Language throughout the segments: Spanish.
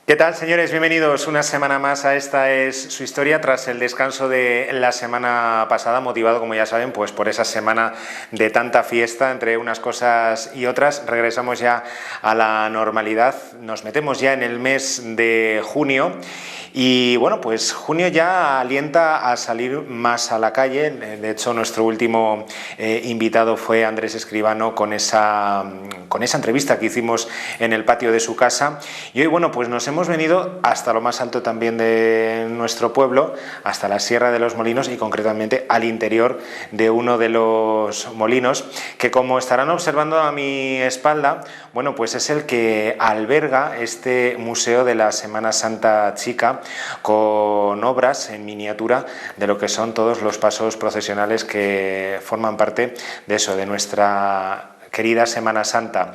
¿Qué tal, señores? Bienvenidos una semana más a Esta es su historia, tras el descanso de la semana pasada, motivado, como ya saben, pues por esa semana de tanta fiesta entre unas cosas y otras. Regresamos ya a la normalidad, nos metemos ya en el mes de junio y bueno, pues junio ya alienta a salir más a la calle. De hecho, nuestro último invitado fue Andrés Escribano con esa entrevista que hicimos en el patio de su casa. Y hoy, bueno, pues nos hemos venido hasta lo más alto también de nuestro pueblo, hasta la Sierra de los Molinos y concretamente al interior de uno de los molinos, que como estarán observando a mi espalda, bueno, pues es el que alberga este Museo de la Semana Santa Chica, con obras en miniatura de lo que son todos los pasos procesionales que forman parte de eso, de nuestra querida Semana Santa.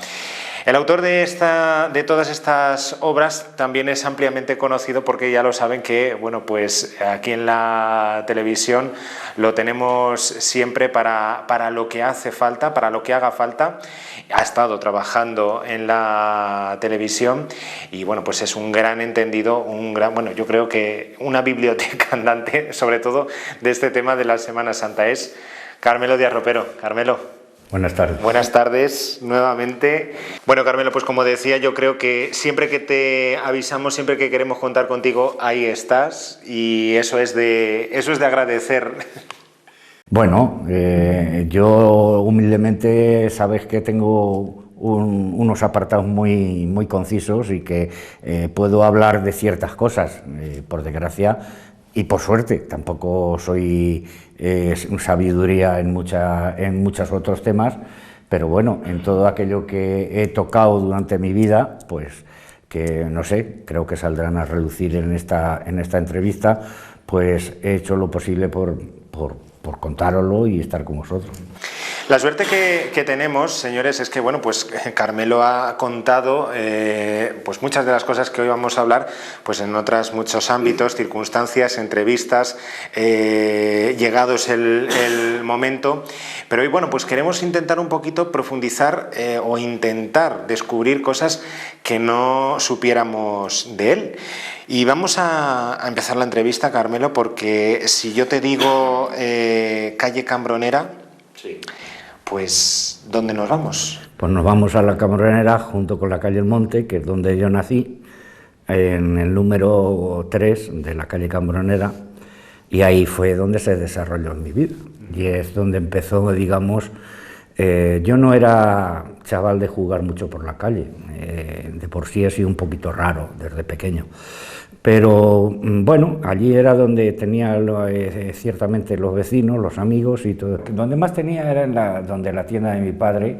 El autor de todas estas obras también es ampliamente conocido porque ya lo saben que, bueno, pues aquí en la televisión lo tenemos siempre para lo que hace falta, para lo que haga falta. Ha estado trabajando en la televisión y, bueno, pues es un gran entendido, bueno, yo creo que una biblioteca andante, sobre todo de este tema de la Semana Santa. Es Carmelo Díaz Ropero. Carmelo. Buenas tardes. Buenas tardes, nuevamente. Bueno, Carmelo, pues como decía, yo creo que siempre que te avisamos, siempre que queremos contar contigo, ahí estás, y eso es de agradecer. Bueno, yo humildemente sabes que tengo unos apartados muy concisos y que puedo hablar de ciertas cosas, por desgracia, y por suerte. Tampoco soy sabiduría en muchos otros temas, pero bueno, en todo aquello que he tocado durante mi vida, pues que no sé, creo que saldrán a relucir en esta entrevista, pues he hecho lo posible por contároslo y estar con vosotros. La suerte que tenemos, señores, es que, bueno, pues Carmelo ha contado pues muchas de las cosas que hoy vamos a hablar, pues en muchos ámbitos, circunstancias, entrevistas, llegados el momento. Pero hoy, bueno, pues queremos intentar un poquito profundizar o intentar descubrir cosas que no supiéramos de él. Y vamos a empezar la entrevista, Carmelo, porque si yo te digo calle Cambronera, sí, pues ¿dónde nos vamos? Pues nos vamos a la Cambronera junto con la calle El Monte, que es donde yo nací, en el número 3 de la calle Cambronera, y ahí fue donde se desarrolló mi vida. Y es donde empezó, digamos, yo no era chaval de jugar mucho por la calle, de por sí he sido un poquito raro desde pequeño. Pero bueno, allí era donde tenía ciertamente los vecinos, los amigos y todo. Donde más tenía era donde la tienda de mi padre,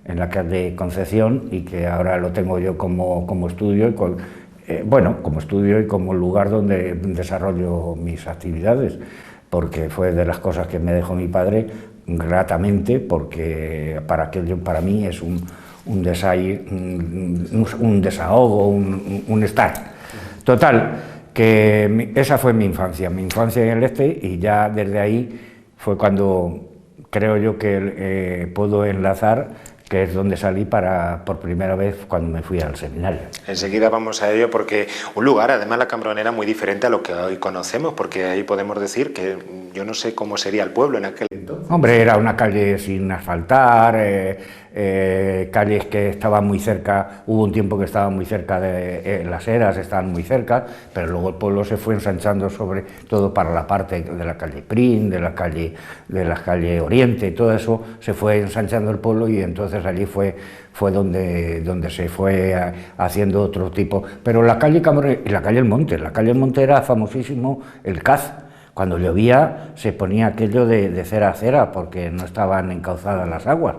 en la calle Concepción, y que ahora lo tengo yo como estudio, como estudio y como lugar donde desarrollo mis actividades, porque fue de las cosas que me dejó mi padre gratamente, porque para mí es un desahogo, un estar. Total, que esa fue mi infancia en el este, y ya desde ahí fue cuando creo yo que puedo enlazar, que es donde salí por primera vez cuando me fui al seminario. Enseguida vamos a ello, porque un lugar, además la Cambronera, muy diferente a lo que hoy conocemos, porque ahí podemos decir que yo no sé cómo sería el pueblo en aquel entonces. Hombre, era una calle sin asfaltar, calles que estaban muy cerca, hubo un tiempo que estaban muy cerca de las eras, estaban muy cerca, pero luego el pueblo se fue ensanchando sobre todo para la parte de la calle Prín, de la calle Oriente, todo eso se fue ensanchando el pueblo, y entonces allí fue donde se fue haciendo otro tipo. Pero la calle Cambronera y la calle El Monte era famosísimo el caz. Cuando llovía se ponía aquello de cera a cera porque no estaban encauzadas las aguas,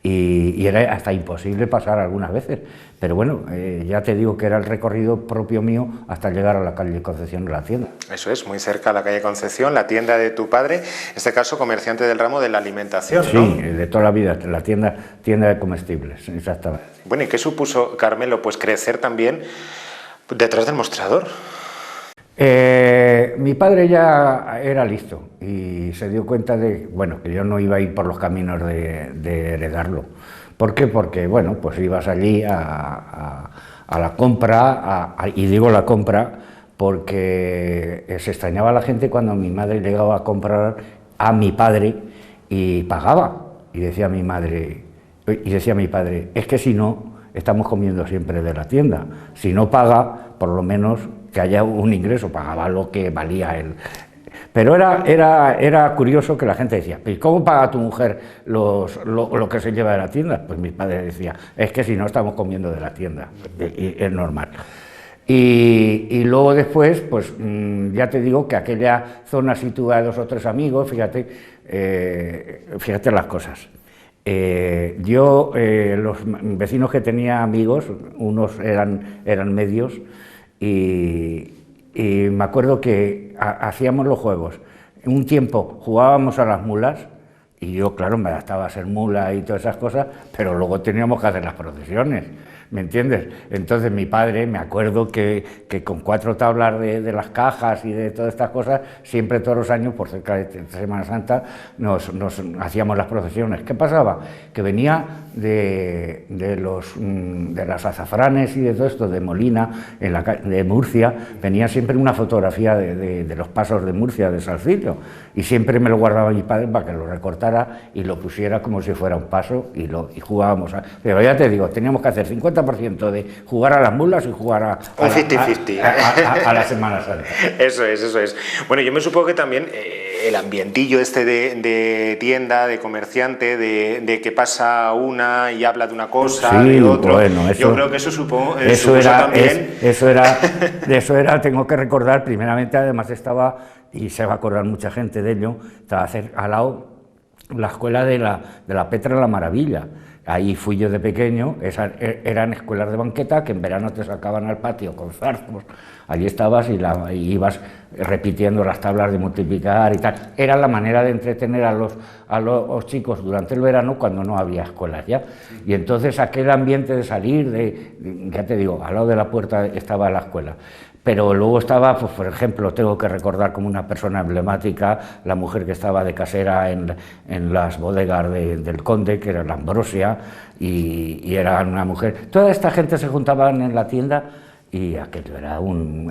y era hasta imposible pasar algunas veces. Pero bueno, ya te digo que era el recorrido propio mío hasta llegar a la calle Concepción de la tienda. Eso es, muy cerca a la calle Concepción, la tienda de tu padre, en este caso comerciante del ramo de la alimentación, sí, ¿no? Sí, de toda la vida, la tienda de comestibles, exactamente. Bueno, ¿y qué supuso, Carmelo, pues crecer también detrás del mostrador? Mi padre ya era listo y se dio cuenta de, bueno, que yo no iba a ir por los caminos de heredarlo. ¿Por qué? Porque, bueno, pues ibas allí a a la compra, y digo la compra porque se extrañaba a la gente cuando mi madre llegaba a comprar a mi padre y pagaba, y decía mi padre, es que si no, estamos comiendo siempre de la tienda, si no paga, por lo menos que haya un ingreso, pagaba lo que valía él. Pero era curioso que la gente decía, ¿y cómo paga tu mujer lo que se lleva de la tienda? Pues mi padre decía, es que si no estamos comiendo de la tienda, y es normal. Y luego después, pues ya te digo que aquella zona sí tuve a 2 o 3 amigos, fíjate las cosas. Los vecinos que tenía amigos, unos eran medios, y me acuerdo que hacíamos los juegos. Un tiempo jugábamos a las mulas, y yo, claro, me adaptaba a ser mula y todas esas cosas, pero luego teníamos que hacer las procesiones, ¿me entiendes? Entonces mi padre, me acuerdo que con 4 tablas de las cajas y de todas estas cosas, siempre todos los años, por cerca de Semana Santa, nos hacíamos las procesiones. ¿Qué pasaba? Que venía de las azafranes y de todo esto, de Molina, de Murcia, venía siempre una fotografía de los pasos de Murcia, de Salcillo, y siempre me lo guardaba mi padre para que lo recortara y lo pusiera como si fuera un paso, y jugábamos. Pero ya te digo, teníamos que hacer 50% de jugar a las mulas y jugar a la Semana Santa. Eso es. Bueno, yo me supongo que también el ambientillo este de tienda, de comerciante, de que pasa una y habla de una cosa, de otro. Bueno, yo creo que eso era, tengo que recordar, primeramente, además estaba, y se va a acordar mucha gente de ello, estaba al lado la escuela de la Petra la Maravilla. Ahí fui yo de pequeño, eran escuelas de banqueta que en verano te sacaban al patio con zarzos, allí estabas y ibas repitiendo las tablas de multiplicar y tal. Era la manera de entretener a los chicos durante el verano cuando no había escuelas ya. Y entonces aquel ambiente de salir, ya te digo, al lado de la puerta estaba la escuela. Pero luego estaba, pues, por ejemplo, tengo que recordar como una persona emblemática, la mujer que estaba de casera en las bodegas del conde, que era la Ambrosia, y era una mujer. Toda esta gente se juntaban en la tienda, y aquello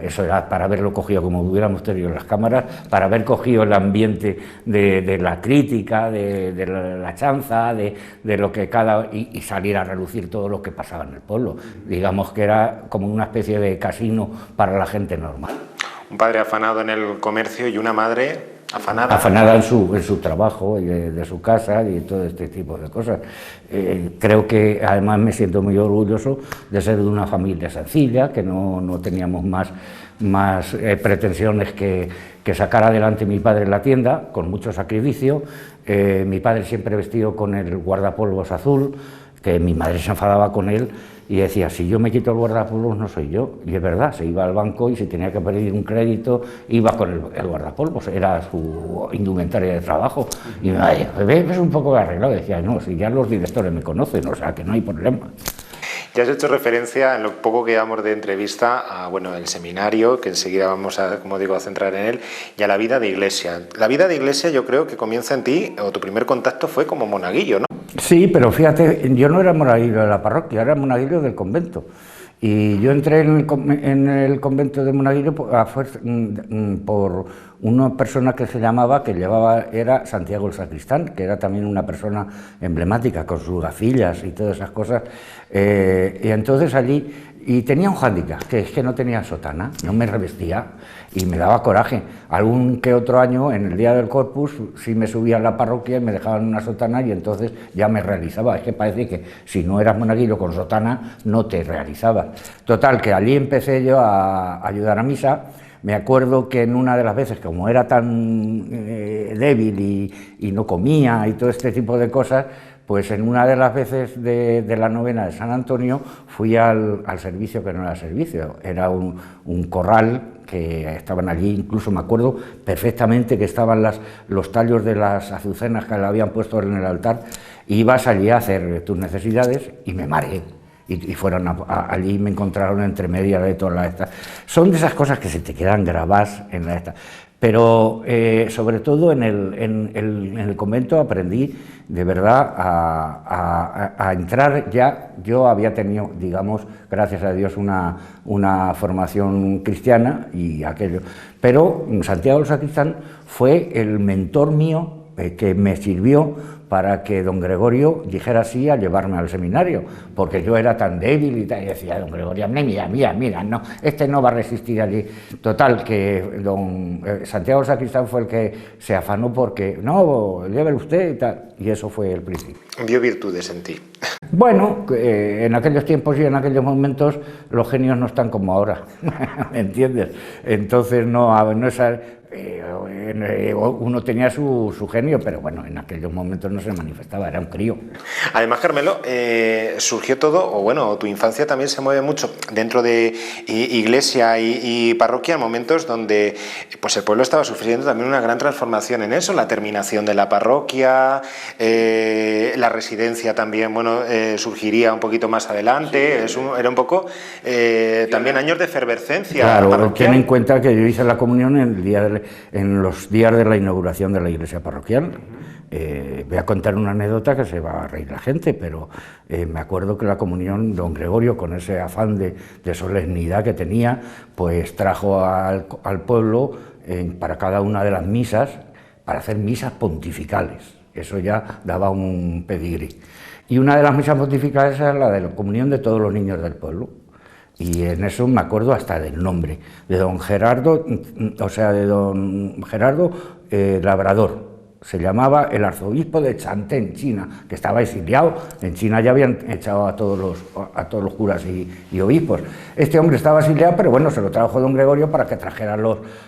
eso era para haberlo cogido, como hubiéramos tenido las cámaras, para haber cogido el ambiente de la crítica, de la chanza, de lo que y salir a relucir todo lo que pasaba en el pueblo. Digamos que era como una especie de casino para la gente normal. Un padre afanado en el comercio y una madre afanada. Afanada en su trabajo y de su casa y todo este tipo de cosas. Creo que además me siento muy orgulloso de ser de una familia sencilla, que no teníamos más pretensiones que sacar adelante mi padre en la tienda, con mucho sacrificio. Mi padre siempre vestido con el guardapolvos azul, que mi madre se enfadaba con él y decía, si yo me quito el guardapolvos no soy yo. Y es verdad, se iba al banco y si tenía que pedir un crédito, iba con el guardapolvos, era su indumentaria de trabajo. Y mi madre, ves un poco arreglado, decía, no, si ya los directores me conocen, o sea, que no hay problema. Ya has hecho referencia, en lo poco que llevamos de entrevista, a el seminario, que enseguida vamos a, como digo, a centrar en él, y a la vida de iglesia. La vida de iglesia yo creo que comienza en ti, o tu primer contacto fue como monaguillo, ¿no? Sí, pero fíjate, yo no era monaguillo de la parroquia, era monaguillo del convento. Y yo entré en el convento de Monaguillo por una persona que era Santiago el Sacristán, que era también una persona emblemática, con sus gafillas y todas esas cosas. Y entonces allí, y tenía un hándicap, que es que no tenía sotana, no me revestía y me daba coraje. Algún que otro año, en el día del Corpus, sí me subía a la parroquia y me dejaban una sotana y entonces ya me realizaba. Es que parece que si no eras monaguillo con sotana, no te realizabas. Total, que allí empecé yo a ayudar a misa. Me acuerdo que en una de las veces, como era tan débil y no comía y todo este tipo de cosas, pues en una de las veces de la novena de San Antonio fui al servicio, que no era servicio, era un corral que estaban allí, incluso me acuerdo perfectamente que estaban los tallos de las azucenas que le habían puesto en el altar, y ibas allí a hacer tus necesidades y me mareé. Y fueron allí me encontraron entre medias de todas estas. Son de esas cosas que se te quedan grabadas en la esta. Pero sobre todo en el convento aprendí de verdad a entrar ya. Yo había tenido, digamos, gracias a Dios, una formación cristiana y aquello, pero Santiago el Sacristán fue el mentor mío que me sirvió para que don Gregorio dijera sí a llevarme al seminario, porque yo era tan débil y decía, don Gregorio, mira, no, este no va a resistir allí. Total, que don Santiago el Sacristán fue el que se afanó porque, no, llévelo usted y tal, y eso fue el principio. Vio virtudes en ti. Bueno, en aquellos tiempos y en aquellos momentos los genios no están como ahora, ¿me entiendes? Entonces no es... uno tenía su genio, pero bueno, en aquellos momentos no se manifestaba, era un crío. Además, Carmelo, surgió todo, o bueno, tu infancia también se mueve mucho dentro de iglesia y parroquia, en momentos donde pues el pueblo estaba sufriendo también una gran transformación en eso, la terminación de la parroquia, la residencia también, bueno, surgiría un poquito más adelante, era un poco también años de efervescencia. Claro, ten en cuenta que yo hice la comunión en los días de la inauguración de la iglesia parroquial. Voy a contar una anécdota que se va a reír la gente, pero me acuerdo que la comunión, don Gregorio, con ese afán de solemnidad que tenía, pues trajo al pueblo para cada una de las misas, para hacer misas pontificales. Eso ya daba un pedigrí. Y una de las misas pontificales era la de la comunión de todos los niños del pueblo. Y en eso me acuerdo hasta del nombre, de don Gerardo, Labrador. Se llamaba el arzobispo de Chantén, China, que estaba exiliado. En China ya habían echado a todos los curas y obispos. Este hombre estaba exiliado, pero bueno, se lo trajo don Gregorio para que trajera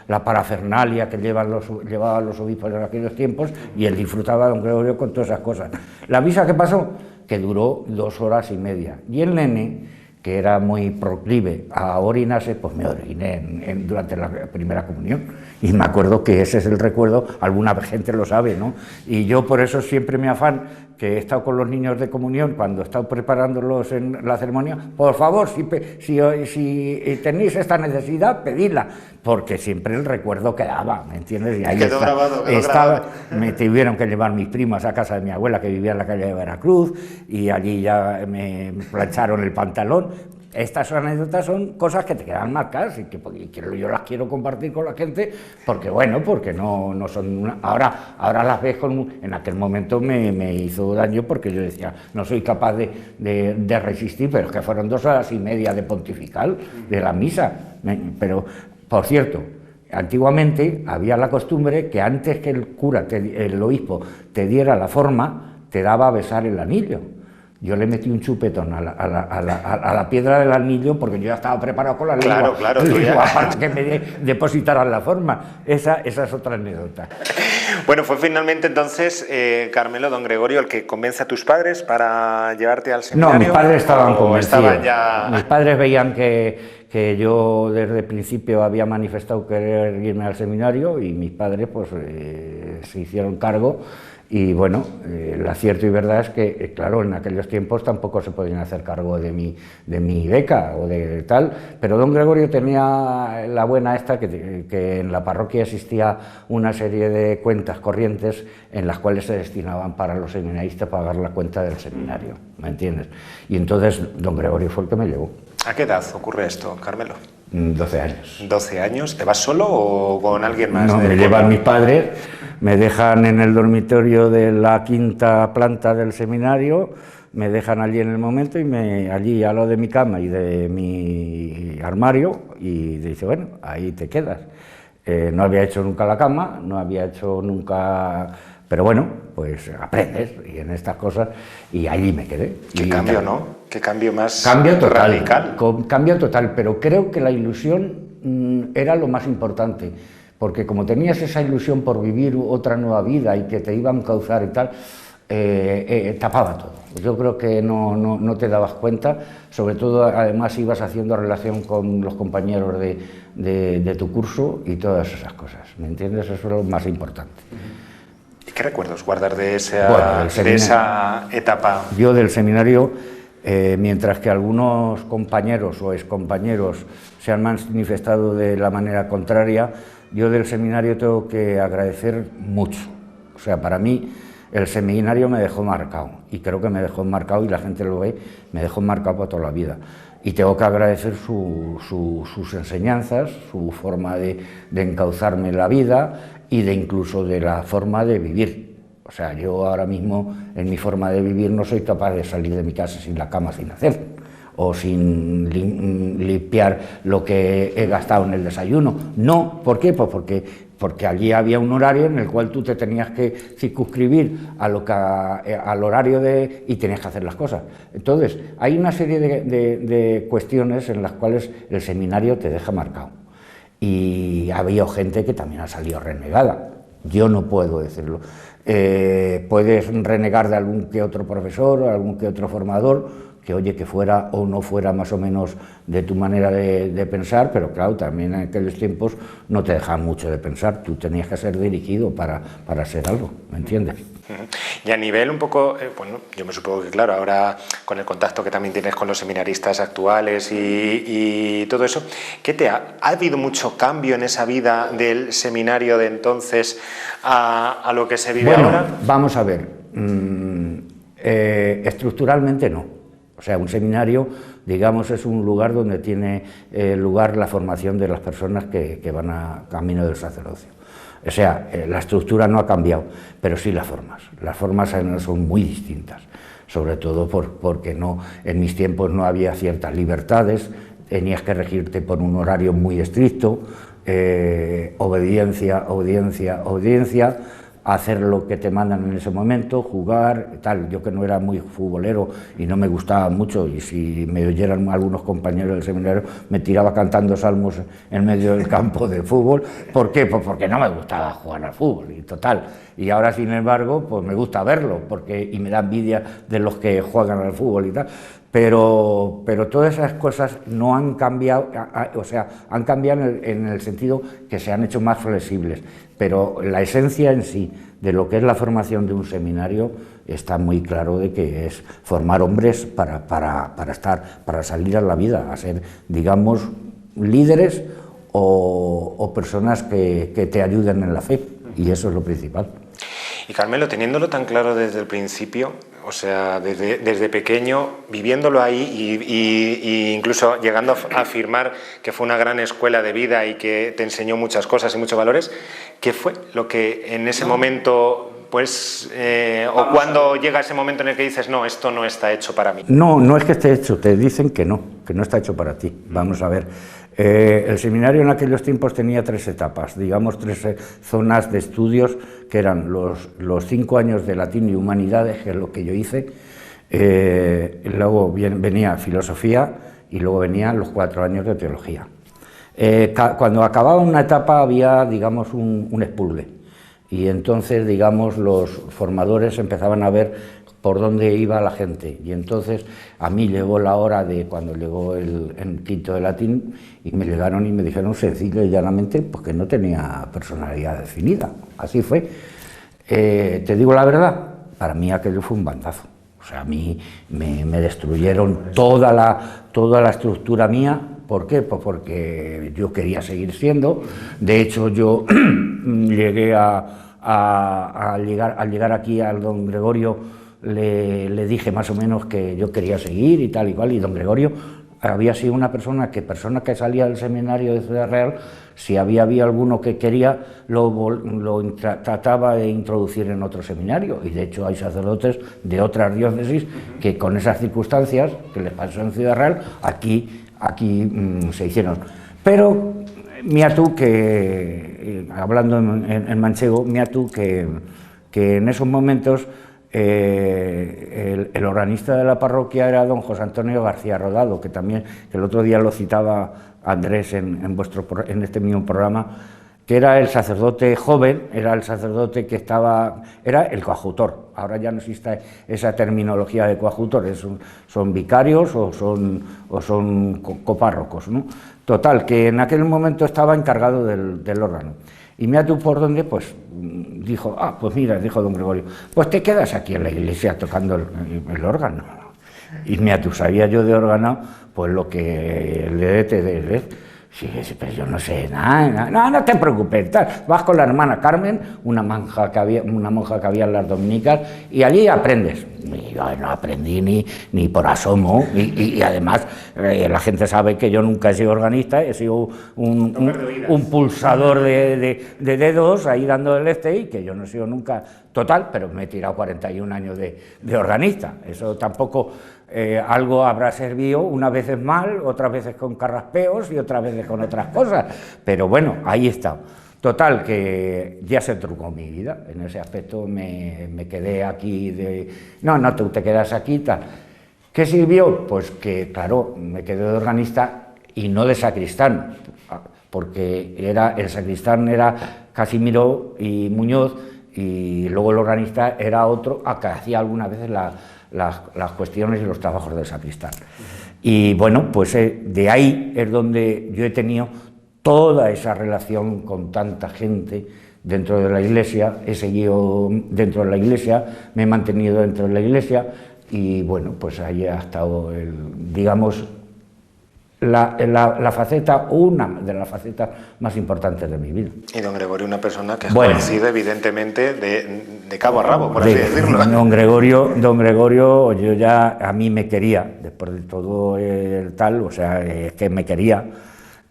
la parafernalia que llevaban los obispos en aquellos tiempos, y él disfrutaba, don Gregorio, con todas esas cosas. La misa que pasó, que duró 2 horas y media, y el nene, que era muy proclive a orinarse, pues me oriné durante la primera comunión. Y me acuerdo que ese es el recuerdo, alguna gente lo sabe, ¿no? Y yo por eso siempre me afán, que he estado con los niños de comunión, cuando he estado preparándolos en la ceremonia, por favor, si tenéis esta necesidad, pedidla, porque siempre el recuerdo quedaba, ¿me entiendes? Y ahí quedó grabado. Me tuvieron que llevar mis primos a casa de mi abuela, que vivía en la calle de Veracruz, y allí ya me plancharon el pantalón. Estas anécdotas son cosas que te quedan marcadas y que yo las quiero compartir con la gente, porque bueno, porque no son ahora las ves en aquel momento me hizo daño, porque yo decía, no soy capaz de resistir, pero es que fueron 2 horas y media de pontifical de la misa. Pero, por cierto, antiguamente había la costumbre que antes que el obispo te diera la forma, te daba a besar el anillo. Yo le metí un chupetón a la piedra del anillo, porque yo ya estaba preparado con la lengua, para que me depositaran la forma. Esa es otra anécdota. Bueno, fue finalmente entonces, Carmelo, don Gregorio, el que convence a tus padres para llevarte al seminario. No, mis padres estaban convencidos. Ya... Mis padres veían que yo desde el principio había manifestado querer irme al seminario, y mis padres pues se hicieron cargo. Y bueno, el acierto y verdad es que, claro, en aquellos tiempos tampoco se podían hacer cargo de mi beca o de tal, pero don Gregorio tenía la buena esta, que en la parroquia existía una serie de cuentas corrientes en las cuales se destinaban para los seminaristas pagar la cuenta del seminario, ¿me entiendes? Y entonces don Gregorio fue el que me llevó. ¿A qué edad ocurre esto, Carmelo? 12 años. 12 años. ¿Te vas solo o con alguien más? No, me llevan mis padres, me dejan en el dormitorio de la 5ª planta del seminario, me dejan allí en el momento, y allí al lado de mi cama y de mi armario, y dice, bueno, ahí te quedas. No había hecho nunca la cama, no había hecho nunca... Pero bueno, pues aprendes, y en estas cosas, y allí me quedé. Qué cambio, ¿no? Qué cambio más cambio total, radical. Cambio total, pero creo que la ilusión era lo más importante, porque como tenías esa ilusión por vivir otra nueva vida y que te iban a causar y tal, tapaba todo. Yo creo que no te dabas cuenta, sobre todo además ibas haciendo relación con los compañeros de tu curso y todas esas cosas, ¿me entiendes? Eso es lo más importante. ¿Qué recuerdos guardar de esa etapa? Yo del seminario Mientras que algunos compañeros o excompañeros se han manifestado de la manera contraria, yo del seminario tengo que agradecer mucho. O sea, para mí el seminario me dejó marcado, y creo que me dejó marcado, y la gente lo ve, me dejó marcado para toda la vida. Y tengo que agradecer sus enseñanzas, su forma de encauzarme en la vida y incluso de la forma de vivir. O sea, yo ahora mismo en mi forma de vivir no soy capaz de salir de mi casa sin la cama sin hacer, o sin limpiar lo que he gastado en el desayuno. No, ¿por qué? Pues porque allí había un horario en el cual tú te tenías que circunscribir al horario y tenías que hacer las cosas. Entonces, hay una serie de cuestiones en las cuales el seminario te deja marcado. Y había gente que también ha salido renegada. Yo no puedo decirlo. Puedes renegar de algún que otro profesor o algún que otro formador, que oye, que fuera o no fuera más o menos de tu manera de pensar, pero claro, también en aquellos tiempos no te dejaban mucho de pensar, tú tenías que ser dirigido para ser algo, ¿me entiendes? Y a nivel un poco, bueno, yo me supongo que claro, ahora con el contacto que también tienes con los seminaristas actuales y todo eso, ¿qué ha habido mucho cambio en esa vida del seminario de entonces a lo que se vive ahora? Vamos a ver, estructuralmente no. O sea, un seminario, digamos, es un lugar donde tiene lugar la formación de las personas que van a camino del sacerdocio. O sea, la estructura no ha cambiado, pero sí las formas. Las formas son muy distintas, sobre todo porque en mis tiempos no había ciertas libertades, tenías que regirte por un horario muy estricto, obediencia, hacer lo que te mandan en ese momento, jugar, tal. Yo que no era muy futbolero y no me gustaba mucho, y si me oyeran algunos compañeros del seminario, me tiraba cantando salmos en medio del campo de fútbol. ¿Por qué? Pues porque no me gustaba jugar al fútbol, y total. Y ahora, sin embargo, pues me gusta verlo, y me da envidia de los que juegan al fútbol y tal. Pero todas esas cosas no han cambiado, o sea, han cambiado en el sentido que se han hecho más flexibles, pero la esencia en sí de lo que es la formación de un seminario está muy claro de que es formar hombres para salir a la vida, a ser, digamos, líderes o personas que te ayuden en la fe, y eso es lo principal. Y Carmelo, teniéndolo tan claro desde el principio, o sea, desde pequeño, viviéndolo ahí y incluso llegando a afirmar que fue una gran escuela de vida y que te enseñó muchas cosas y muchos valores, ¿qué fue lo que en ese momento, pues, o cuando llega ese momento en el que dices, no, esto no está hecho para mí? No es que esté hecho, te dicen que no está hecho para ti. Vamos a ver. El seminario en aquellos tiempos tenía 3 etapas, digamos 3 zonas de estudios, que eran los 5 años de latín y humanidades, que es lo que yo hice, luego venía filosofía y luego venían los 4 años de teología. Cuando acababa una etapa había, digamos, un expurgue, y entonces, digamos, los formadores empezaban a ver por dónde iba la gente, y entonces a mí llegó la hora de cuando llegó el quinto de latín, y me llegaron y me dijeron sencillo y llanamente pues que no tenía personalidad definida. Así fue. Te digo la verdad, para mí aquello fue un bandazo. O sea, a mí me destruyeron toda la estructura mía. ¿Por qué? Pues porque yo quería seguir siendo. De hecho, yo llegué al llegar aquí al don Gregorio, le dije más o menos que yo quería seguir y tal y cual, y don Gregorio había sido una persona que salía del seminario de Ciudad Real, si había alguno que quería, lo trataba de introducir en otro seminario, y de hecho hay sacerdotes de otras diócesis que con esas circunstancias que les pasó en Ciudad Real, aquí se hicieron. Pero mira tú que, hablando en manchego, mira tú que en esos momentos el organista de la parroquia era don José Antonio García Rodado, que el otro día lo citaba Andrés en este mismo programa, que era el sacerdote joven, era el sacerdote que era el coadjutor. Ahora ya no existe esa terminología de coadjutores, son vicarios o son copárrocos, ¿no? Total, que en aquel momento estaba encargado del órgano. Y mira tú por dónde, pues pues mira, dijo don Gregorio, pues te quedas aquí en la iglesia tocando el órgano. Y mira, tú sabía yo de órgano, pues lo que sí, pero yo no sé nada, no te preocupes, tal. Vas con la hermana Carmen, una monja que había en las dominicas, y allí aprendes. Y yo no aprendí ni por asomo, y además la gente sabe que yo nunca he sido organista, he sido un pulsador de dedos ahí dando el y que yo no he sido nunca total, pero me he tirado 41 años de organista. Eso tampoco... algo habrá servido, unas veces mal, otras veces con carraspeos y otras veces con otras cosas, pero bueno, ahí está. Total, que ya se trucó mi vida, en ese aspecto me quedé aquí no, tú te quedas aquí, tal. ¿Qué sirvió? Pues que, claro, me quedé de organista y no de sacristán, porque el sacristán era Casimiro y Muñoz, y luego el organista era otro, que hacía algunas veces las cuestiones y los trabajos del sacristán. Y bueno, pues de ahí es donde yo he tenido toda esa relación con tanta gente dentro de la iglesia, he seguido dentro de la iglesia, me he mantenido dentro de la iglesia y bueno, pues ahí ha estado, digamos, la faceta, una de las facetas más importantes de mi vida. Y don Gregorio, una persona que ha coincidido evidentemente de cabo a rabo, por así decirlo. Don Gregorio, yo ya a mí me quería, después de todo el tal, o sea, es que me quería.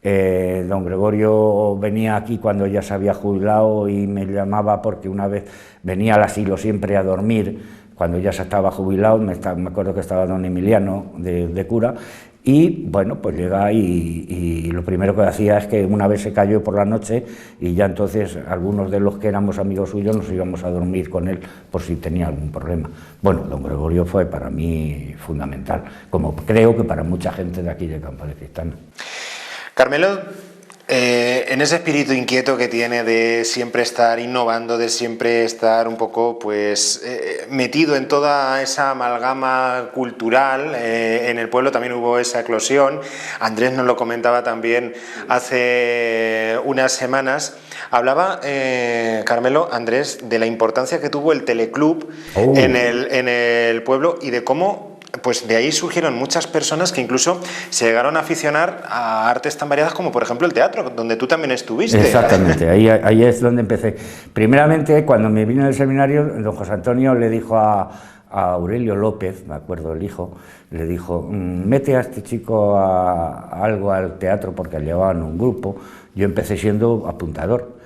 Don Gregorio venía aquí cuando ya se había jubilado y me llamaba porque una vez venía al asilo siempre a dormir, cuando ya se estaba jubilado, me acuerdo que estaba don Emiliano de cura. Y bueno, pues llega y lo primero que hacía es que una vez se cayó por la noche y ya entonces algunos de los que éramos amigos suyos nos íbamos a dormir con él por si tenía algún problema. Bueno, don Gregorio fue para mí fundamental, como creo que para mucha gente de aquí de Campo de Cristana. Carmelo, en ese espíritu inquieto que tiene de siempre estar innovando, de siempre estar un poco pues metido en toda esa amalgama cultural, en el pueblo también hubo esa eclosión. Andrés nos lo comentaba también hace unas semanas. Hablaba, Carmelo, Andrés, de la importancia que tuvo el teleclub en el pueblo y de cómo pues de ahí surgieron muchas personas que incluso se llegaron a aficionar a artes tan variadas como por ejemplo el teatro, donde tú también estuviste. Exactamente, ahí es donde empecé. Primeramente, cuando me vine del seminario, don José Antonio le dijo a Aurelio López, me acuerdo el hijo, le dijo, mete a este chico algo al teatro porque llevaban un grupo. Yo empecé siendo apuntador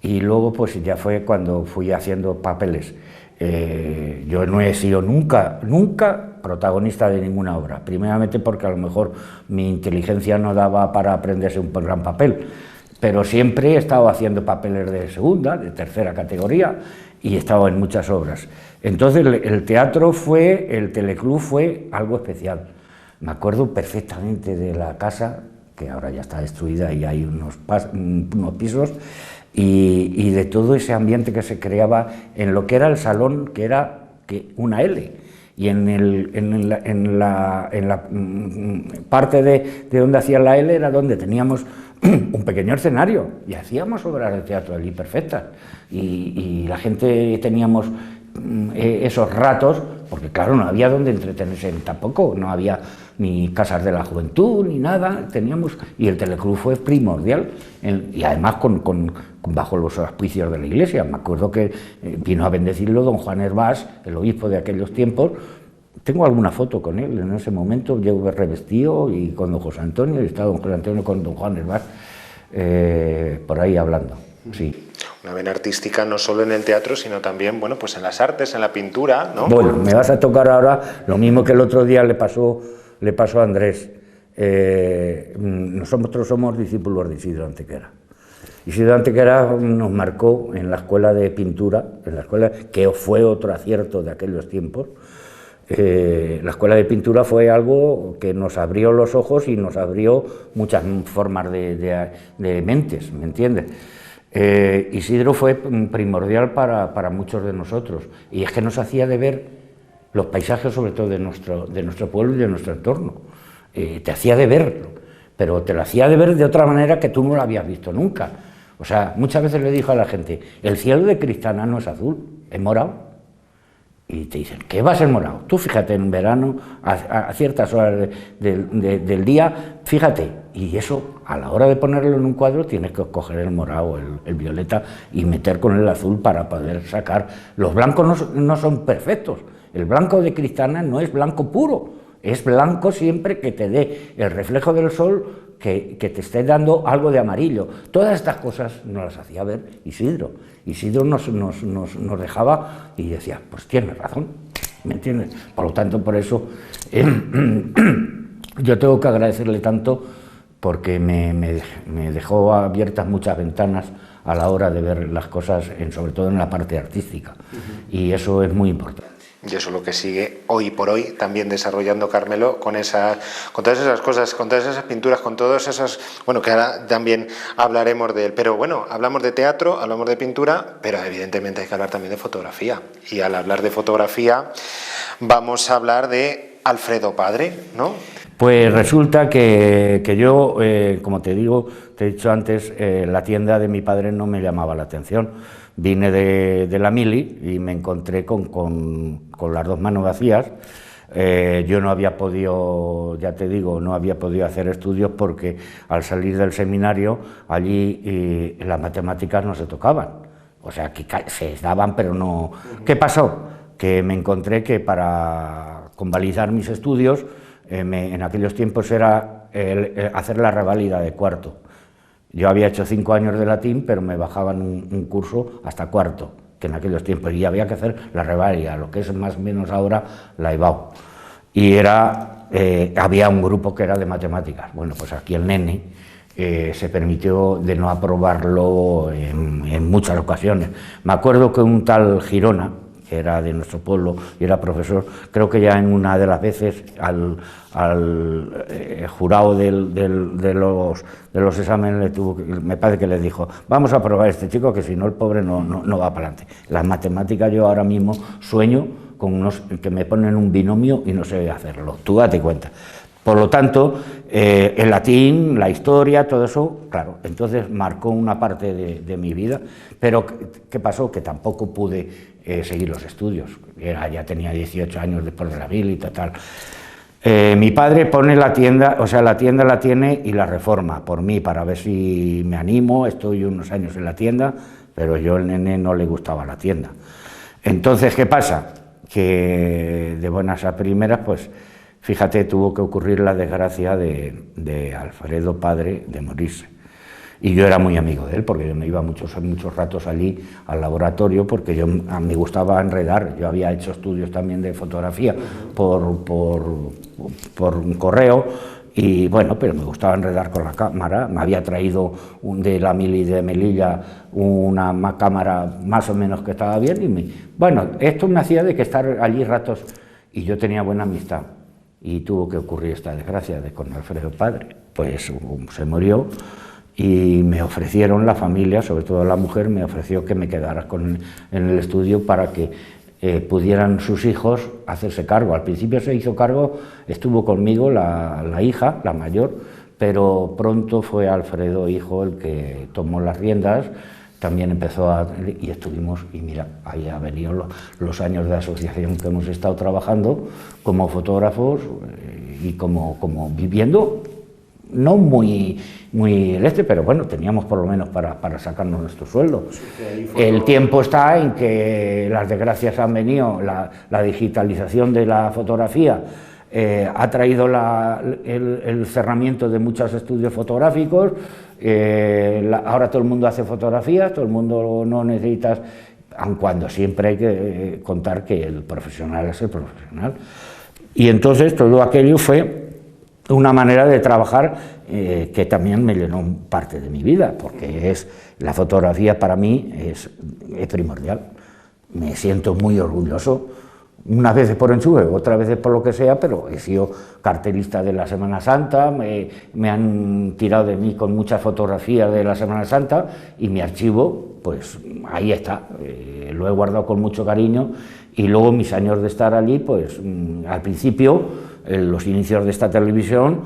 y luego pues ya fue cuando fui haciendo papeles. Yo no he sido nunca protagonista de ninguna obra, primeramente porque a lo mejor mi inteligencia no daba para aprenderse un gran papel, pero siempre he estado haciendo papeles de segunda, de tercera categoría y he estado en muchas obras. Entonces el teleclub fue algo especial. Me acuerdo perfectamente de la casa, que ahora ya está destruida y hay unos pisos, y de todo ese ambiente que se creaba en lo que era el salón, que era una L. Y en la parte de donde hacía la L era donde teníamos un pequeño escenario y hacíamos obras de teatro allí perfectas. Y la gente teníamos esos ratos, porque claro, no había donde entretenerse tampoco, no había ni casas de la juventud ni nada, y el teleclub fue primordial, y además bajo los auspicios de la iglesia. Me acuerdo que vino a bendecirlo don Juan Hervás, el obispo de aquellos tiempos. Tengo alguna foto con él en ese momento, yo revestido y con don José Antonio, y estaba don José Antonio con don Juan Hervás por ahí hablando, sí. Una vena artística no solo en el teatro, sino también, bueno, pues en las artes, en la pintura, ¿no? Bueno, me vas a tocar ahora lo mismo que el otro día le pasó a Andrés. Nosotros somos discípulos de Isidro Antequera. Isidro Antequera nos marcó en la escuela de pintura, en la escuela que fue otro acierto de aquellos tiempos. La escuela de pintura fue algo que nos abrió los ojos y nos abrió muchas formas de mentes, ¿me entiendes? Isidro fue primordial para muchos de nosotros, y es que nos hacía de ver los paisajes, sobre todo de nuestro pueblo y de nuestro entorno. Te hacía de verlo, pero te lo hacía de ver de otra manera que tú no lo habías visto nunca. O sea, muchas veces le dijo a la gente, el cielo de Cristana no es azul, es morado. y te dicen que va a ser morado. Tú fíjate en verano, a ciertas horas del día, fíjate, y eso a la hora de ponerlo en un cuadro tienes que coger el morado, el violeta y meter con el azul para poder sacar. Los blancos no son perfectos, el blanco de Cristana no es blanco puro, es blanco siempre que te dé el reflejo del sol, que te esté dando algo de amarillo. Todas estas cosas nos las hacía ver Isidro. Isidro nos dejaba y decía, pues tienes razón, ¿me entiendes? Por lo tanto, por eso yo tengo que agradecerle tanto, porque me dejó abiertas muchas ventanas a la hora de ver las cosas, sobre todo en la parte artística, y eso es muy importante. Y eso es lo que sigue hoy por hoy también desarrollando Carmelo con todas esas cosas, con todas esas pinturas, con todos esos, bueno, que ahora también hablaremos de él. Pero bueno, hablamos de teatro, hablamos de pintura, pero evidentemente hay que hablar también de fotografía. Y al hablar de fotografía vamos a hablar de Alfredo Padre, ¿no? Pues resulta que yo, como te he dicho antes, la tienda de mi padre no me llamaba la atención. Vine de la mili y me encontré con las dos manos vacías. Yo no había podido, ya te digo, no había podido hacer estudios porque al salir del seminario allí las matemáticas no se tocaban. O sea, que se daban, pero no... ¿Qué pasó? Que me encontré que para convalidar mis estudios, en aquellos tiempos era hacer la reválida de cuarto. Yo había hecho 5 años de latín, pero me bajaban un curso hasta cuarto, que en aquellos tiempos, y había que hacer la reválida, lo que es más o menos ahora la EBAU. Y había un grupo que era de matemáticas. Bueno, pues aquí el nene se permitió de no aprobarlo en muchas ocasiones. Me acuerdo que un tal Girona, que era de nuestro pueblo y era profesor, creo que ya en una de las veces al jurado de los exámenes me parece que les dijo, vamos a aprobar a este chico, que si no el pobre no va para adelante. Las matemáticas yo ahora mismo sueño con que me ponen un binomio y no sé hacerlo, tú date cuenta. Por lo tanto, el latín, la historia, todo eso, claro, entonces marcó una parte de mi vida, pero ¿qué pasó? Que tampoco pude seguir los estudios, ya tenía 18 años después de la mili y tal. Mi padre pone la tienda, o sea, la tienda la tiene y la reforma por mí, para ver si me animo. Estoy unos años en la tienda, pero yo al nene no le gustaba la tienda. Entonces, ¿qué pasa? Que de buenas a primeras, pues, fíjate, tuvo que ocurrir la desgracia de Alfredo Padre de morirse. Y yo era muy amigo de él, porque yo me iba muchos ratos allí al laboratorio, porque a mí me gustaba enredar. Yo había hecho estudios también de fotografía por un correo, y bueno, pero me gustaba enredar con la cámara. Me había traído de la mili de Melilla una cámara más o menos que estaba bien, y bueno, esto me hacía de que estar allí ratos, y yo tenía buena amistad. Y tuvo que ocurrir esta desgracia con Alfredo Padre, pues se murió. Y me ofrecieron, la familia, sobre todo la mujer, me ofreció que me quedara en el estudio para que pudieran sus hijos hacerse cargo. Al principio se hizo cargo, estuvo conmigo la hija, la mayor, pero pronto fue Alfredo, hijo, el que tomó las riendas. También empezó y estuvimos, y mira, ahí han venido los años de asociación que hemos estado trabajando como fotógrafos y como viviendo. No muy pero bueno, teníamos por lo menos para sacarnos nuestro sueldo. El tiempo está en que las desgracias han venido, la digitalización de la fotografía ha traído el cerramiento de muchos estudios fotográficos, ahora todo el mundo hace fotografías, todo el mundo no necesita, aun cuando siempre hay que contar que el profesional es el profesional. Y entonces todo aquello fue una manera de trabajar que también me llenó parte de mi vida, porque la fotografía para mí es primordial. Me siento muy orgulloso, unas veces por enchufe, otras veces por lo que sea, pero he sido cartelista de la Semana Santa, me han tirado de mí con muchas fotografías de la Semana Santa, y mi archivo, pues ahí está, lo he guardado con mucho cariño. Y luego mis años de estar allí, pues al principio los inicios de esta televisión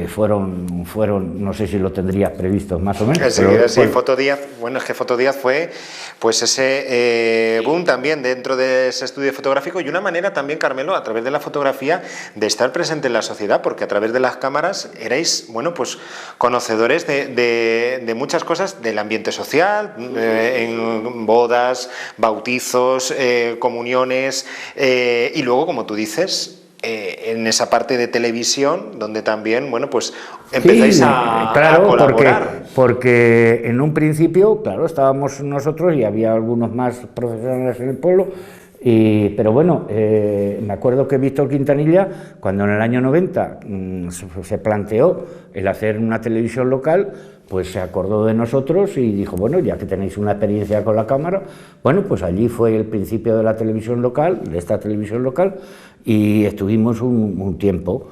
fueron, no sé si lo tendrías previsto más o menos. Enseguida, sí, Fotodíaz, bueno, es que Fotodíaz fue pues ese boom también dentro de ese estudio fotográfico y una manera también, Carmelo, a través de la fotografía de estar presente en la sociedad, porque a través de las cámaras erais, bueno, pues conocedores de muchas cosas del ambiente social, en bodas, bautizos, comuniones, y luego, como tú dices, en esa parte de televisión donde también, bueno, pues empezáis a colaborar. Porque en un principio, claro, estábamos nosotros y había algunos más profesionales en el pueblo, pero bueno, me acuerdo que Víctor Quintanilla, cuando en el año 90 se planteó el hacer una televisión local, pues se acordó de nosotros y dijo, bueno, ya que tenéis una experiencia con la cámara, bueno, pues allí fue el principio de la televisión local, de esta televisión local, y estuvimos un tiempo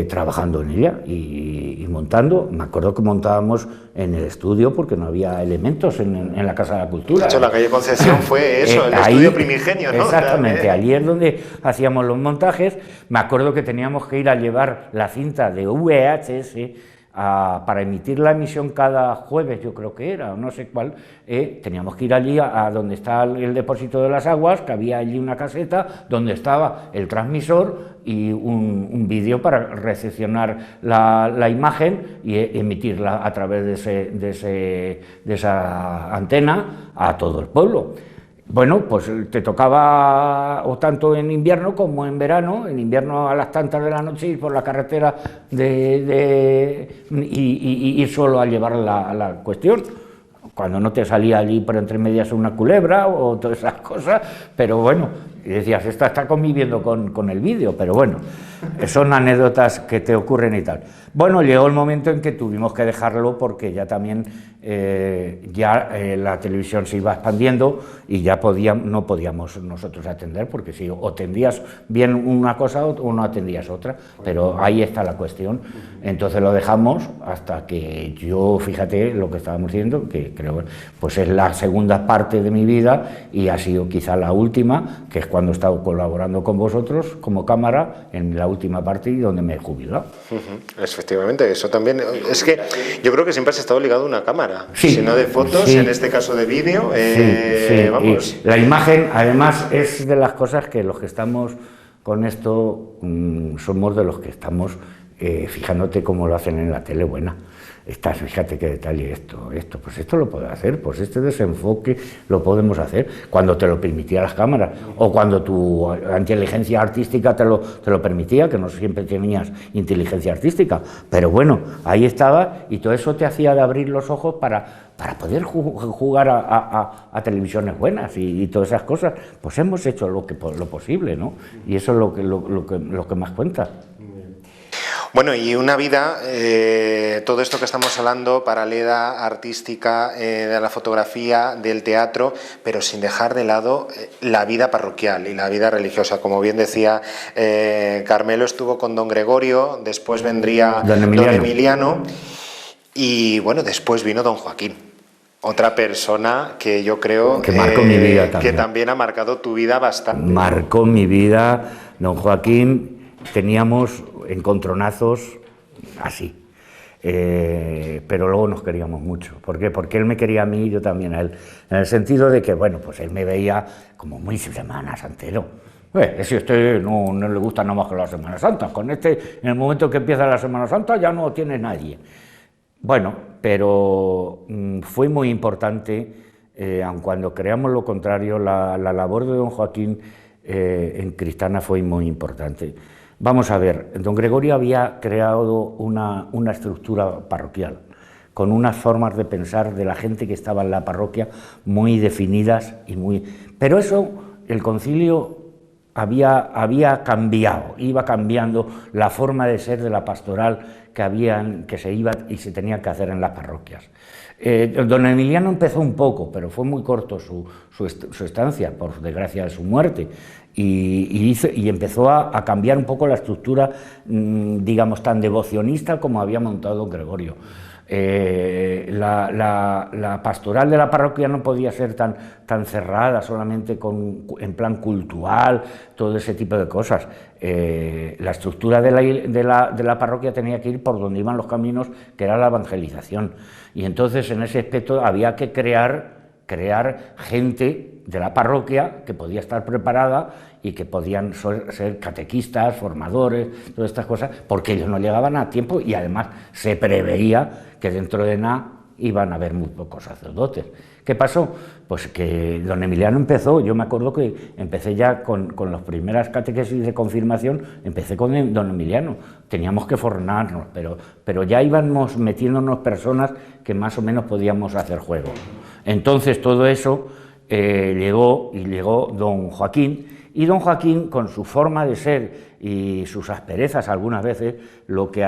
trabajando en ella y montando. Me acuerdo que montábamos en el estudio porque no había elementos en la Casa de la Cultura. De hecho, la calle Concepción fue eso, el estudio primigenio, ¿no? Exactamente, allí es donde hacíamos los montajes. Me acuerdo que teníamos que ir a llevar la cinta de VHS para emitir la emisión cada jueves, yo creo que era, o no sé cuál, teníamos que ir allí a donde está el depósito de las aguas, que había allí una caseta donde estaba el transmisor y un vídeo para recepcionar la imagen y emitirla a través de esa antena a todo el pueblo. Bueno, pues te tocaba, o tanto en invierno como en verano, en invierno a las tantas de la noche ir por la carretera y ir solo a llevar la cuestión, cuando no te salía allí por entre medias una culebra o todas esas cosas, pero bueno, y decías, esta está conviviendo con el vídeo, pero bueno, son anécdotas que te ocurren y tal. Bueno, llegó el momento en que tuvimos que dejarlo porque ya también la televisión se iba expandiendo y ya no podíamos nosotros atender, porque si o atendías bien una cosa o no atendías otra, pero ahí está la cuestión. Entonces lo dejamos hasta que yo, fíjate lo que estábamos diciendo, que creo pues es la segunda parte de mi vida y ha sido quizá la última, que es cuando he estado colaborando con vosotros como cámara en la última parte y donde me he jubilado. Efectivamente, eso también, es que yo creo que siempre has estado ligado a una cámara, sí, si no de fotos, sí, en este caso de vídeo, vamos. Y la imagen, además, es de las cosas que los que estamos con esto somos de los que estamos fijándote cómo lo hacen en la tele buena. Fíjate qué detalle esto, pues esto lo puedo hacer, pues este desenfoque lo podemos hacer cuando te lo permitía las cámaras o cuando tu inteligencia artística te lo permitía, que no siempre tenías inteligencia artística, pero bueno, ahí estaba y todo eso te hacía de abrir los ojos para poder jugar a televisiones buenas y todas esas cosas. Pues hemos hecho lo posible, ¿no? Y eso es lo que más cuenta. Bueno, y una vida, todo esto que estamos hablando, paralela, artística, de la fotografía, del teatro, pero sin dejar de lado la vida parroquial y la vida religiosa. Como bien decía Carmelo, estuvo con don Gregorio, después vendría don Emiliano y bueno, después vino don Joaquín. Otra persona que yo creo que marcó mi vida también. Que también ha marcado tu vida bastante. Marcó mi vida, don Joaquín, teníamos encontronazos así, pero luego nos queríamos mucho. ¿Por qué? Porque él me quería a mí y yo también a él, en el sentido de que, bueno, pues él me veía como muy Semana Santero. Si a usted no le gusta nada más que la Semana Santa, con en el momento que empieza la Semana Santa ya no tiene nadie. Bueno, pero fue muy importante, aun cuando creamos lo contrario, la labor de don Joaquín en Cristana fue muy importante. Vamos a ver, don Gregorio había creado una estructura parroquial, con unas formas de pensar de la gente que estaba en la parroquia muy definidas y muy... Pero eso, el concilio había cambiado, iba cambiando la forma de ser de la pastoral que se iba y se tenía que hacer en las parroquias. Don Emiliano empezó un poco, pero fue muy corto su estancia, por desgracia de su muerte, y empezó a cambiar un poco la estructura, digamos, tan devocionista como había montado don Gregorio. La pastoral de la parroquia no podía ser tan cerrada, solamente en plan cultural, todo ese tipo de cosas. La estructura de la parroquia tenía que ir por donde iban los caminos, que era la evangelización. Y entonces, en ese aspecto, había que crear gente de la parroquia que podía estar preparada y que podían ser catequistas, formadores, todas estas cosas, porque ellos no llegaban a tiempo y además se preveía que dentro de nada iban a haber muy pocos sacerdotes. ¿Qué pasó? Pues que don Emiliano empezó, yo me acuerdo que empecé ya con las primeras catequesis de confirmación, empecé con don Emiliano, teníamos que formarnos, pero ya íbamos metiéndonos personas que más o menos podíamos hacer juego. Entonces todo eso llegó don Joaquín, y don Joaquín, con su forma de ser y sus asperezas algunas veces, lo que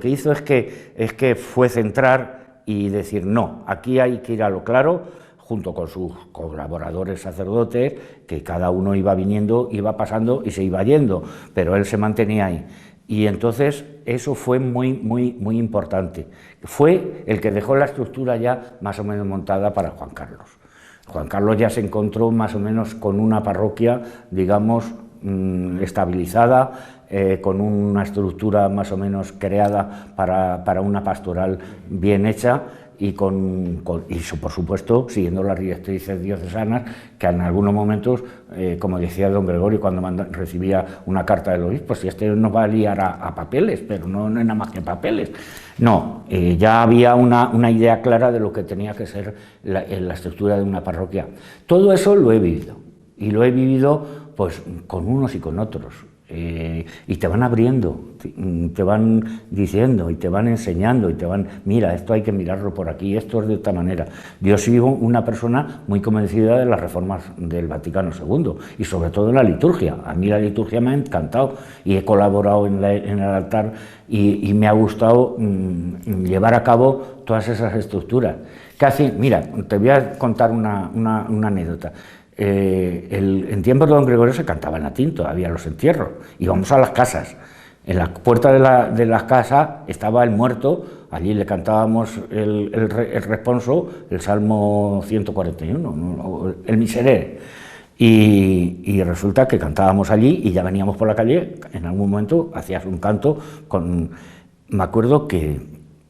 hizo es que fue centrar y decir, no, aquí hay que ir a lo claro, junto con sus colaboradores sacerdotes, que cada uno iba viniendo, iba pasando y se iba yendo, pero él se mantenía ahí. Y entonces eso fue muy importante. Fue el que dejó la estructura ya más o menos montada para Juan Carlos. Juan Carlos ya se encontró más o menos con una parroquia, digamos, estabilizada, con una estructura más o menos creada para una pastoral bien hecha y por supuesto siguiendo las directrices diocesanas, que en algunos momentos, como decía don Gregorio cuando recibía una carta del obispo, si este nos va a liar a papeles, pero no es nada más que papeles. No, ya había una idea clara de lo que tenía que ser la estructura de una parroquia. Todo eso lo he vivido, y lo he vivido pues con unos y con otros. Y te van abriendo, te van diciendo y te van enseñando y te van, mira, esto hay que mirarlo por aquí, esto es de esta manera. Yo soy una persona muy convencida de las reformas del Vaticano II y sobre todo en la liturgia. A mí la liturgia me ha encantado y he colaborado en el altar y me ha gustado llevar a cabo todas esas estructuras. Casi, mira, te voy a contar una anécdota. En tiempos de don Gregorio se cantaba en latín, todavía los entierros, íbamos a las casas, en la puerta de las casas estaba el muerto, allí le cantábamos el responso, el Salmo 141, el Miserere, y resulta que cantábamos allí y ya veníamos por la calle, en algún momento hacías un canto me acuerdo que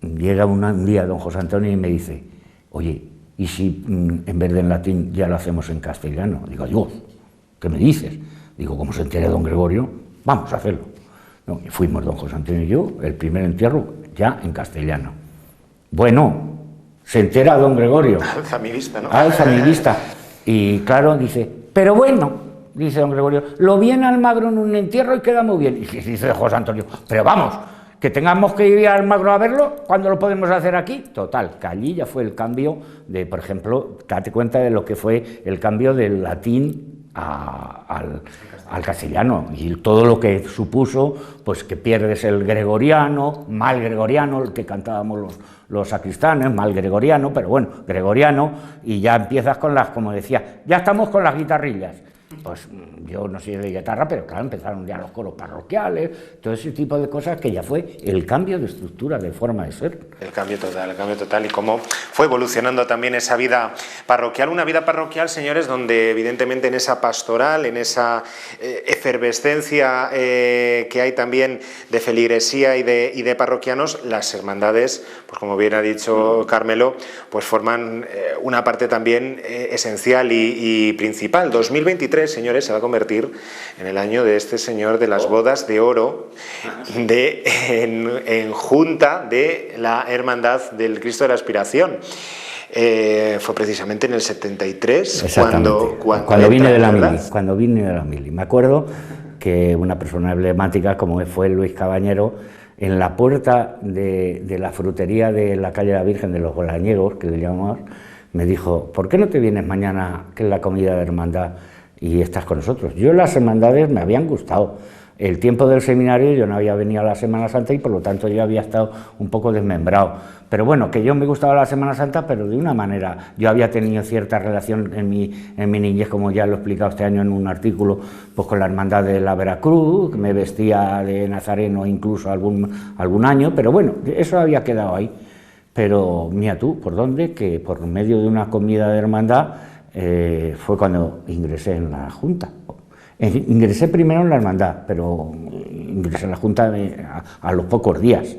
llega un día don José Antonio y me dice, oye, ¿y si en vez de en latín ya lo hacemos en castellano? Digo, Dios, ¿qué me dices? Digo, como se entere don Gregorio, vamos a hacerlo. No, y fuimos don José Antonio y yo, el primer entierro ya en castellano. Bueno, se entera don Gregorio. Al familista, ¿no? Al familista. Y claro, dice, pero bueno, dice don Gregorio, lo vi en Almagro en un entierro y queda muy bien. Y dice José Antonio, pero vamos, que tengamos que ir a Almagro a verlo, ¿cuándo lo podemos hacer aquí? Total, que allí ya fue el cambio de, por ejemplo, date cuenta de lo que fue el cambio del latín al castellano y todo lo que supuso, pues que pierdes el gregoriano, mal gregoriano, el que cantábamos los sacristanes, mal gregoriano, pero bueno, gregoriano, y ya empiezas con como decía, ya estamos con las guitarrillas. Pues yo no soy de guitarra, pero claro, empezaron ya los coros parroquiales, todo ese tipo de cosas que ya fue el cambio de estructura, de forma de ser. El cambio total, y cómo fue evolucionando también esa vida parroquial, una vida parroquial, señores, donde evidentemente en esa pastoral, en esa efervescencia que hay también de feligresía y de parroquianos, las hermandades, pues como bien ha dicho Carmelo, pues forman una parte también esencial y principal. 2023, señores, se va a convertir en el año de este señor de las bodas de oro, en junta de la Hermandad del Cristo de la Aspiración. Fue precisamente en el 73 cuando vine de la mili. Me acuerdo que una persona emblemática como fue Luis Cabañero, en la puerta de la frutería de la calle de la Virgen de los Bolañegos, que le llamamos, me dijo, ¿por qué no te vienes mañana, que es la comida de hermandad, y estás con nosotros? Yo las hermandades me habían gustado. El tiempo del seminario yo no había venido a la Semana Santa y por lo tanto yo había estado un poco desmembrado. Pero bueno, que yo me gustaba la Semana Santa, pero de una manera. Yo había tenido cierta relación en mi niñez, como ya lo he explicado este año en un artículo, pues con la hermandad de la Veracruz, que me vestía de nazareno incluso algún año, pero bueno, eso había quedado ahí. pero mira tú, ¿por dónde? Que por medio de una comida de hermandad fue cuando ingresé en la Junta. Ingresé primero en la hermandad, pero ingresé en la Junta a los pocos días.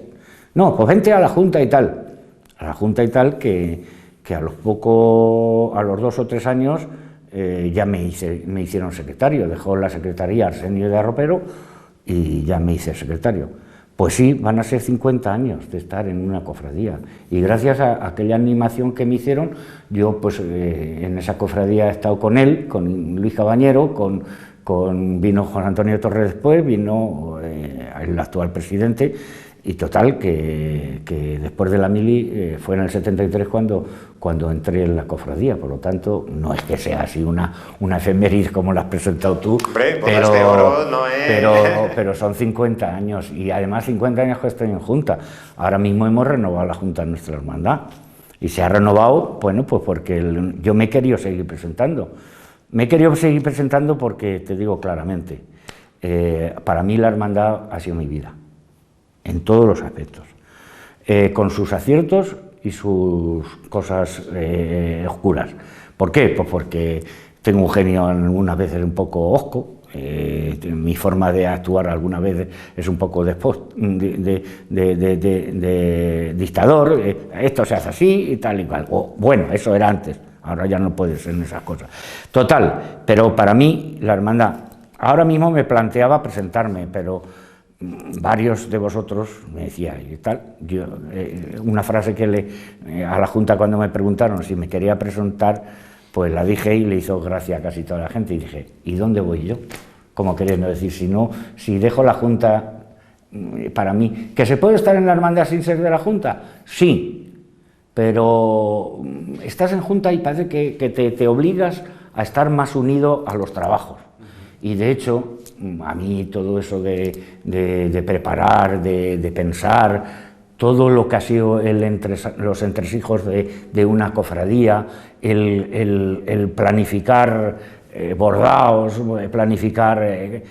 No, pues vente a la Junta y tal. A la Junta y tal que a los 2 o 3 años ya me hicieron secretario. Dejó la secretaría Arsenio de Arropero y ya me hice secretario. Pues sí, van a ser 50 años de estar en una cofradía. Y gracias a aquella animación que me hicieron, yo pues en esa cofradía he estado con él, con Luis Cabañero, vino Juan Antonio Torres después, vino el actual presidente, y total que después de la mili fue en el 73 cuando entré en la cofradía. Por lo tanto, no es que sea así una efeméride como la has presentado tú. Hombre, de oro no es... pero son 50 años, y además 50 años que estoy en Junta. Ahora mismo hemos renovado la Junta de nuestra hermandad, y se ha renovado, bueno, pues porque yo me he querido seguir presentando. Me he querido seguir presentando porque, te digo claramente, para mí la hermandad ha sido mi vida, en todos los aspectos, con sus aciertos y sus cosas oscuras. ¿Por qué? Pues porque tengo un genio algunas veces un poco hosco, mi forma de actuar algunas veces es un poco de dictador, esto se hace así y tal y cual. Bueno, eso era antes, ahora ya no puede ser en esas cosas. Total, pero para mí la hermandad, ahora mismo me planteaba presentarme, pero varios de vosotros me decían y tal, una frase que a la Junta cuando me preguntaron si me quería presentar, pues la dije y le hizo gracia a casi toda la gente, y dije, ¿y dónde voy yo? Como queriendo decir, si dejo la Junta, para mí, ¿que se puede estar en la hermandad sin ser de la Junta? Sí, pero estás en Junta y parece que te obligas a estar más unido a los trabajos. Y de hecho, a mí todo eso de preparar, de pensar, todo lo que ha sido los entresijos de una cofradía, el planificar bordados, planificar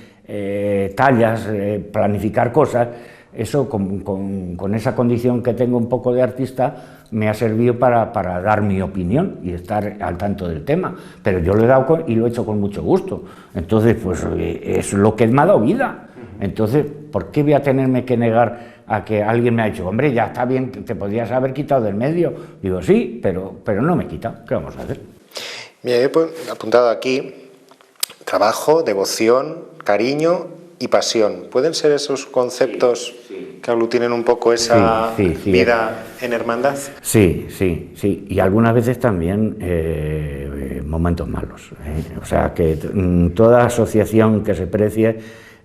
tallas, planificar cosas, eso con esa condición que tengo un poco de artista, me ha servido para dar mi opinión y estar al tanto del tema, pero yo lo he dado y lo he hecho con mucho gusto. Entonces, pues es lo que me ha dado vida. Entonces, ¿por qué voy a tenerme que negar a que alguien me ha dicho, hombre, ya está bien, te podrías haber quitado del medio? Digo, sí, pero no me he quitado, ¿qué vamos a hacer? Mira, he apuntado aquí, trabajo, devoción, cariño y pasión. ¿Pueden ser esos conceptos que aglutinen un poco esa vida en hermandad? Sí, y algunas veces también momentos malos. O sea, que toda asociación que se precie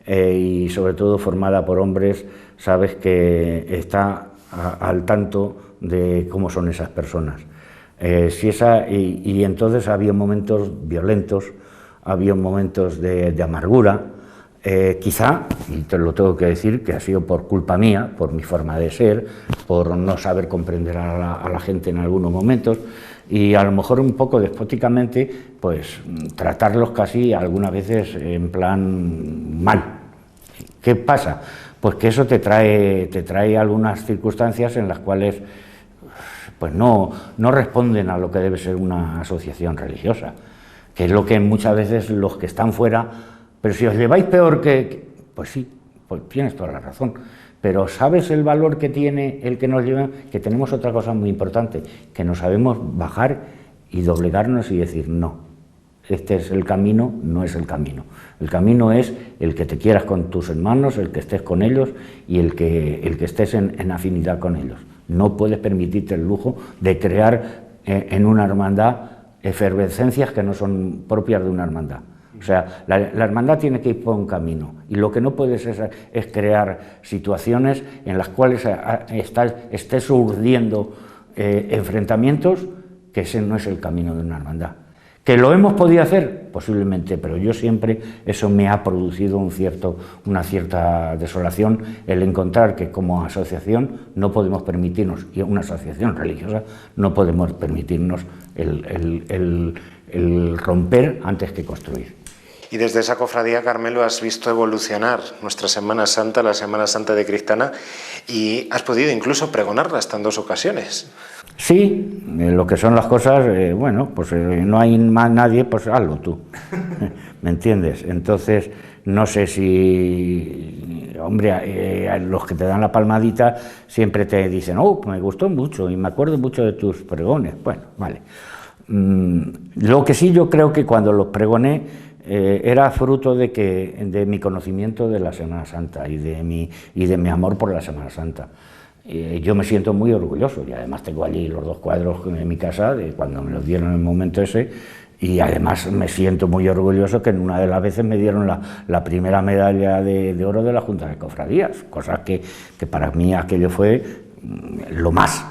y sobre todo formada por hombres, sabes que está al tanto de cómo son esas personas. Y entonces había momentos violentos, había momentos de amargura, quizá, y te lo tengo que decir, que ha sido por culpa mía, por mi forma de ser, por no saber comprender a la gente en algunos momentos, y a lo mejor un poco despóticamente, pues tratarlos casi algunas veces en plan mal. ¿Qué pasa? Pues que eso te trae algunas circunstancias en las cuales pues no responden a lo que debe ser una asociación religiosa, que es lo que muchas veces los que están fuera, pero si os lleváis peor pues sí, pues tienes toda la razón, pero ¿sabes el valor que tiene el que nos lleva? Que tenemos otra cosa muy importante, que nos sabemos bajar y doblegarnos y decir no, este es el camino, no es el camino. El camino es el que te quieras con tus hermanos, el que estés con ellos y el que estés en afinidad con ellos. No puedes permitirte el lujo de crear en una hermandad efervescencias que no son propias de una hermandad. O sea, la hermandad tiene que ir por un camino y lo que no puedes es crear situaciones en las cuales estés urdiendo enfrentamientos, que ese no es el camino de una hermandad. ¿Que lo hemos podido hacer? Posiblemente, pero yo siempre, eso me ha producido una cierta desolación, el encontrar que como asociación no podemos permitirnos, y una asociación religiosa, no podemos permitirnos el romper antes que construir. Y desde esa cofradía, Carmelo, has visto evolucionar nuestra Semana Santa, la Semana Santa de Cristana, y has podido incluso pregonarla hasta en 2 ocasiones. Sí, lo que son las cosas, bueno, pues no hay más nadie, pues hazlo tú, ¿me entiendes? Entonces, no sé si, hombre, los que te dan la palmadita siempre te dicen, oh, me gustó mucho y me acuerdo mucho de tus pregones. Bueno, vale. Lo que sí yo creo que cuando los pregoné era fruto de mi conocimiento de la Semana Santa y de mi amor por la Semana Santa. Yo me siento muy orgulloso y además tengo allí los 2 cuadros en mi casa de cuando me los dieron en el momento ese, y además me siento muy orgulloso que en una de las veces me dieron la primera medalla de oro de la Junta de Cofradías, cosa que para mí aquello fue lo más.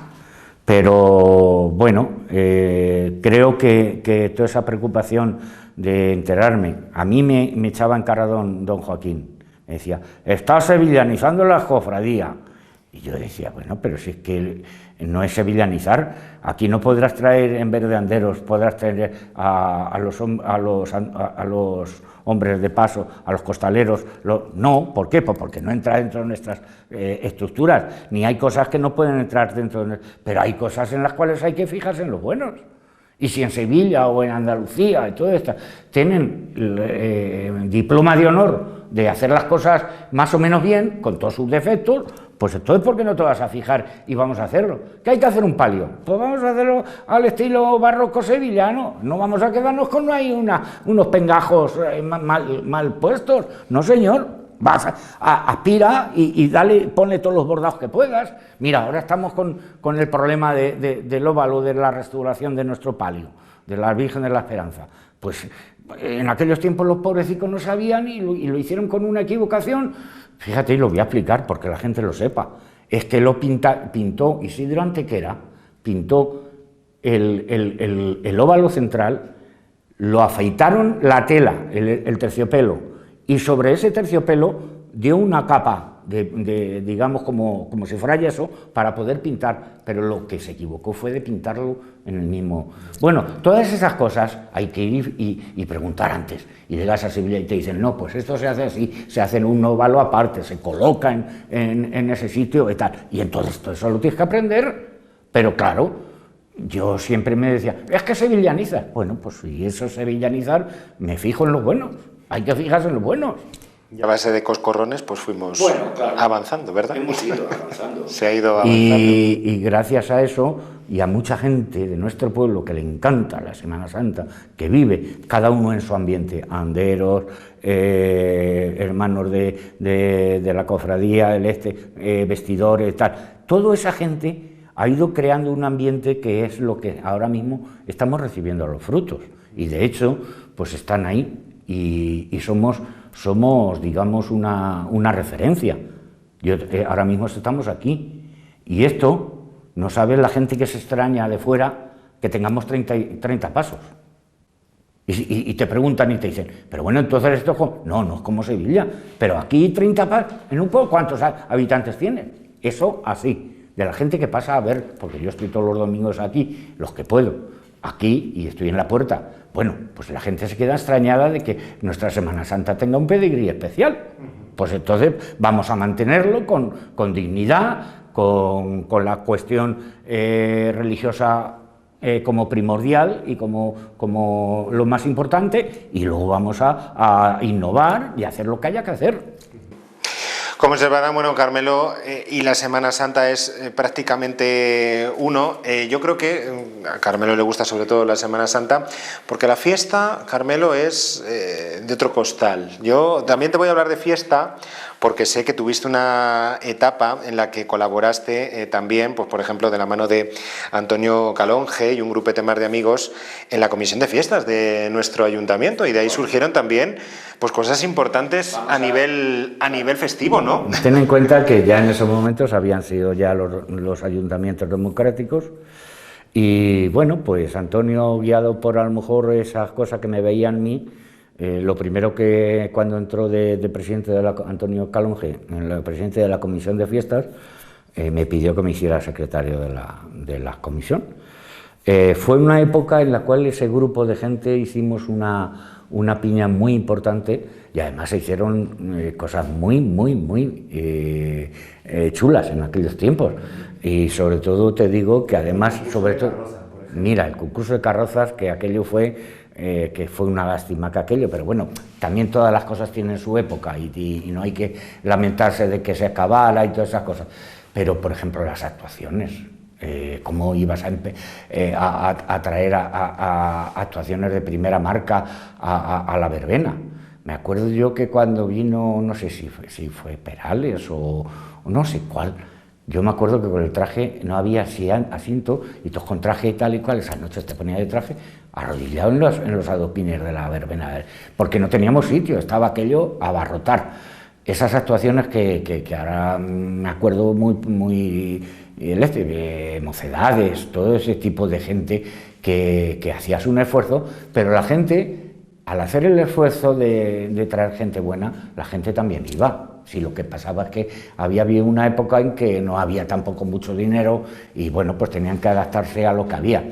Pero bueno, creo que toda esa preocupación de enterarme, a mí me echaba en cara don Joaquín, me decía, estás sevillanizando las cofradías. Y yo decía, bueno, pero si es que no es sevillanizar, aquí no podrás traer, en vez de anderos, podrás traer a los hombres de paso, a los costaleros. No, ¿por qué? Pues porque no entra dentro de nuestras estructuras, ni hay cosas que no pueden entrar dentro de... Pero hay cosas en las cuales hay que fijarse en los buenos. Y si en Sevilla o en Andalucía y todo esto tienen diploma de honor de hacer las cosas más o menos bien, con todos sus defectos, pues entonces ¿por qué no te vas a fijar y vamos a hacerlo? ¿Qué hay que hacer un palio? Pues vamos a hacerlo al estilo barroco sevillano, no vamos a quedarnos con no hay unos pengajos mal puestos, no señor. Vas aspira y dale, ponle todos los bordados que puedas. Mira, ahora estamos con el problema del óvalo, de la restauración de nuestro palio, de la Virgen de la Esperanza. Pues en aquellos tiempos los pobrecitos no sabían y lo hicieron con una equivocación. Fíjate, y lo voy a explicar porque la gente lo sepa. Es que lo pintó Isidro Antequera, pintó el óvalo central, lo afeitaron la tela, el terciopelo, y sobre ese terciopelo dio una capa digamos, como si fuera yeso, para poder pintar, pero lo que se equivocó fue de pintarlo en el mismo... Bueno, todas esas cosas hay que ir y preguntar antes, y llegas a Sevilla y te dicen, no, pues esto se hace así, se hace en un óvalo aparte, se coloca en ese sitio y tal, y entonces todo eso lo tienes que aprender, pero claro, yo siempre me decía, es que sevillaniza. Bueno, pues si eso es sevillanizar, me fijo en los buenos, hay que fijarse en los buenos. Y a base de coscorrones, pues fuimos avanzando, ¿verdad? Hemos ido avanzando. Se ha ido avanzando. Y gracias a eso, y a mucha gente de nuestro pueblo que le encanta la Semana Santa, que vive cada uno en su ambiente, anderos, hermanos de la cofradía, vestidores, tal, toda esa gente ha ido creando un ambiente que es lo que ahora mismo estamos recibiendo los frutos. Y de hecho, pues están ahí y somos, digamos, una referencia. Ahora mismo estamos aquí. Y esto, no sabe la gente que se extraña de fuera que tengamos 30 pasos. Y te preguntan y te dicen, pero bueno, entonces esto es como... No es como Sevilla, pero aquí 30 pasos, en un pueblo, ¿cuántos habitantes tiene? Eso así, de la gente que pasa a ver, porque yo estoy todos los domingos aquí, los que puedo, aquí, y estoy en la puerta. Bueno, pues la gente se queda extrañada de que nuestra Semana Santa tenga un pedigrí especial. Pues entonces vamos a mantenerlo con dignidad, con la cuestión religiosa como primordial y como lo más importante, y luego vamos a innovar y hacer lo que haya que hacer. Como se verá, bueno, Carmelo, y la Semana Santa es prácticamente uno. Yo creo que a Carmelo le gusta sobre todo la Semana Santa, porque la fiesta, Carmelo, es de otro costal. Yo también te voy a hablar de fiesta, porque sé que tuviste una etapa en la que colaboraste también, pues por ejemplo, de la mano de Antonio Calonge y un grupete más de amigos en la comisión de fiestas de nuestro ayuntamiento, y de ahí surgieron también pues cosas importantes a nivel festivo, ¿no? Ten en cuenta que ya en esos momentos habían sido ya los ayuntamientos democráticos, y bueno, pues Antonio, guiado por a lo mejor esas cosas que me veía en mí, lo primero que cuando entró de presidente Antonio Calonge, el presidente de la comisión de fiestas, me pidió que me hiciera secretario de la comisión. Fue una época en la cual ese grupo de gente hicimos una una piña muy importante y además se hicieron cosas muy chulas en aquellos tiempos. Y sobre todo te digo que además, sobre todo, mira, el concurso de carrozas, que aquello que fue una lástima que aquello, pero bueno, también todas las cosas tienen su época y no hay que lamentarse de que se acabara y todas esas cosas. Pero, por ejemplo, las actuaciones, cómo ibas a traer a actuaciones de primera marca a la verbena. Me acuerdo yo que cuando vino, no sé si fue Perales o no sé cuál, yo me acuerdo que con el traje no había asiento y todos con traje y tal y cual, esas noches te ponía de traje arrodillado en los adoquines de la verbena, porque no teníamos sitio, estaba aquello a abarrotar. Esas actuaciones que ahora me acuerdo muy Mocedades, todo ese tipo de gente que hacías un esfuerzo, pero la gente, al hacer el esfuerzo de traer gente buena, la gente también iba. Sí, lo que pasaba es que había una época en que no había tampoco mucho dinero y bueno, pues tenían que adaptarse a lo que había.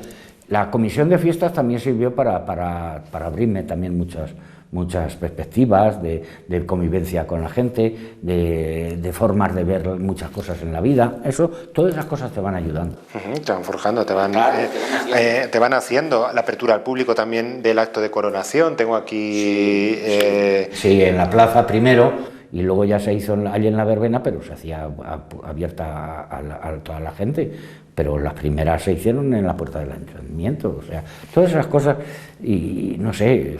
La comisión de fiestas también sirvió para abrirme también muchas perspectivas de convivencia con la gente, de formas de ver muchas cosas en la vida. Todas esas cosas te van ayudando. Te van forjando, te van haciendo. La apertura al público también del acto de coronación, tengo aquí... Sí, en la plaza primero, y luego ya se hizo allí en la verbena, pero se hacía abierta a toda la gente. Pero las primeras se hicieron en la puerta del ayuntamiento, o sea, todas esas cosas, y no sé,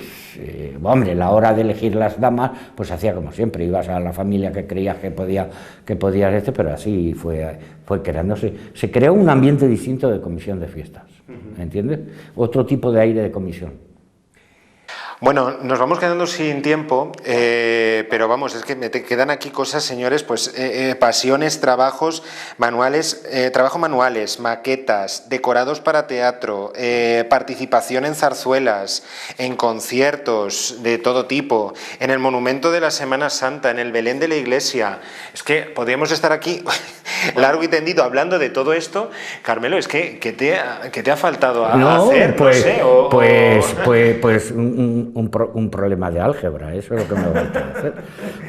hombre, la hora de elegir las damas, pues se hacía como siempre, ibas a la familia que creías que podías pero así fue creándose. Se creó un ambiente distinto de comisión de fiestas, ¿entiendes? Otro tipo de aire de comisión. Bueno, nos vamos quedando sin tiempo, pero vamos, es que me quedan aquí cosas, señores, pues pasiones, trabajos manuales, maquetas, decorados para teatro, participación en zarzuelas, en conciertos de todo tipo, en el monumento de la Semana Santa, en el Belén de la Iglesia. Es que podríamos estar aquí largo y tendido hablando de todo esto. Carmelo, es que ¿qué te ha faltado hacer? Pues, pues un problema de álgebra, eso es lo que me va a hacer.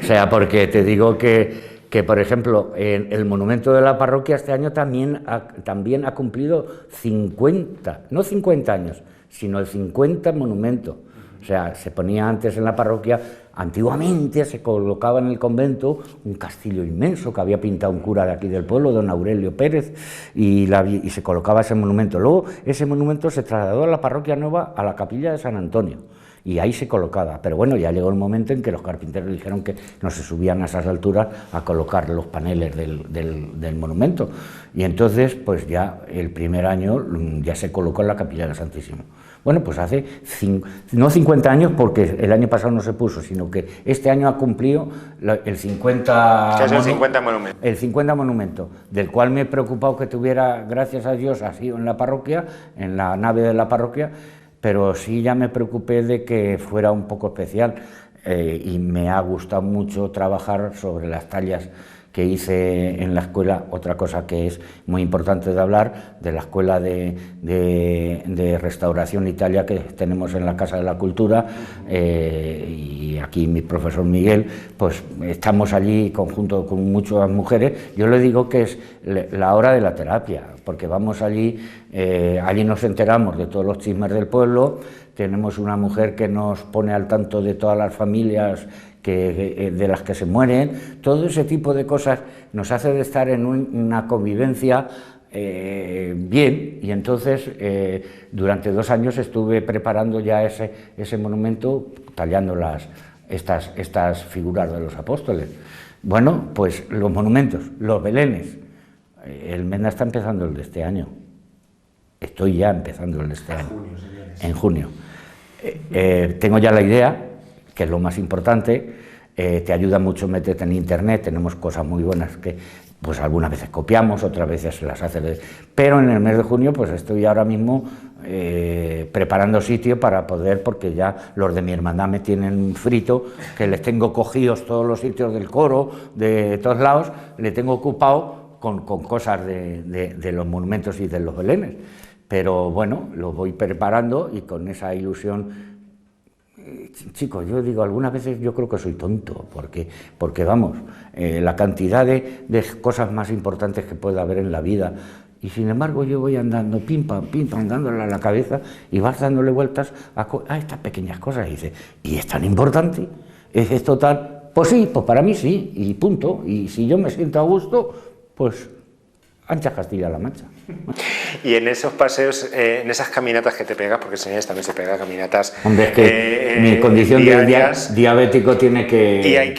O sea, porque te digo que por ejemplo, el monumento de la parroquia este año también ha cumplido 50, no 50 años, sino el 50 monumento. O sea, se ponía antes en la parroquia, antiguamente se colocaba en el convento un castillo inmenso que había pintado un cura de aquí del pueblo, don Aurelio Pérez, y se colocaba ese monumento. Luego ese monumento se trasladó a la parroquia nueva, a la capilla de San Antonio, y ahí se colocaba. Pero bueno, ya llegó el momento en que los carpinteros dijeron que no se subían a esas alturas a colocar los paneles del monumento. Y entonces, pues ya el primer año ya se colocó en la capilla del Santísimo. Bueno, pues hace no 50 años, porque el año pasado no se puso, sino que este año ha cumplido el 50... ¿Qué es el 50 monumento? El 50 monumento, del cual me he preocupado que tuviera, gracias a Dios, ha sido en la parroquia, en la nave de la parroquia, pero sí ya me preocupé de que fuera un poco especial, y me ha gustado mucho trabajar sobre las tallas que hice en la escuela. Otra cosa que es muy importante de hablar, de la escuela de restauración Italia que tenemos en la Casa de la Cultura, y aquí mi profesor Miguel, pues estamos allí conjunto con muchas mujeres. Yo le digo que es la hora de la terapia, porque vamos allí, allí nos enteramos de todos los chismes del pueblo, tenemos una mujer que nos pone al tanto de todas las familias de las que se mueren. Todo ese tipo de cosas nos hace de estar en una convivencia bien, y entonces durante 2 años estuve preparando ya ese monumento, tallando estas figuras de los apóstoles. Bueno, pues los monumentos, los belenes, el MENA está empezando el de este año, estoy ya empezando el de este año, en junio. Tengo ya la idea, que es lo más importante. Te ayuda mucho meterte en internet, tenemos cosas muy buenas que pues algunas veces copiamos, otras veces las hace, pero en el mes de junio pues estoy ahora mismo preparando sitio para poder, porque ya los de mi hermandad me tienen frito, que les tengo cogidos todos los sitios del coro, de todos lados, le tengo ocupado con cosas de los monumentos y de los belenes, pero bueno, lo voy preparando y con esa ilusión chicos, yo digo, algunas veces yo creo que soy tonto, porque vamos, la cantidad de cosas más importantes que puede haber en la vida, y sin embargo yo voy andando pim pam, dándole a la cabeza y vas dándole vueltas a estas pequeñas cosas, y dices, ¿y es tan importante? ¿Es esto tan? Pues sí, pues para mí sí, y punto, y si yo me siento a gusto, pues ancha Castilla-La Mancha. Y en esos paseos, en esas caminatas que te pegas, porque señores también se pega caminatas. Hombre, es que mi condición diarias, de diabético tiene que... Y hay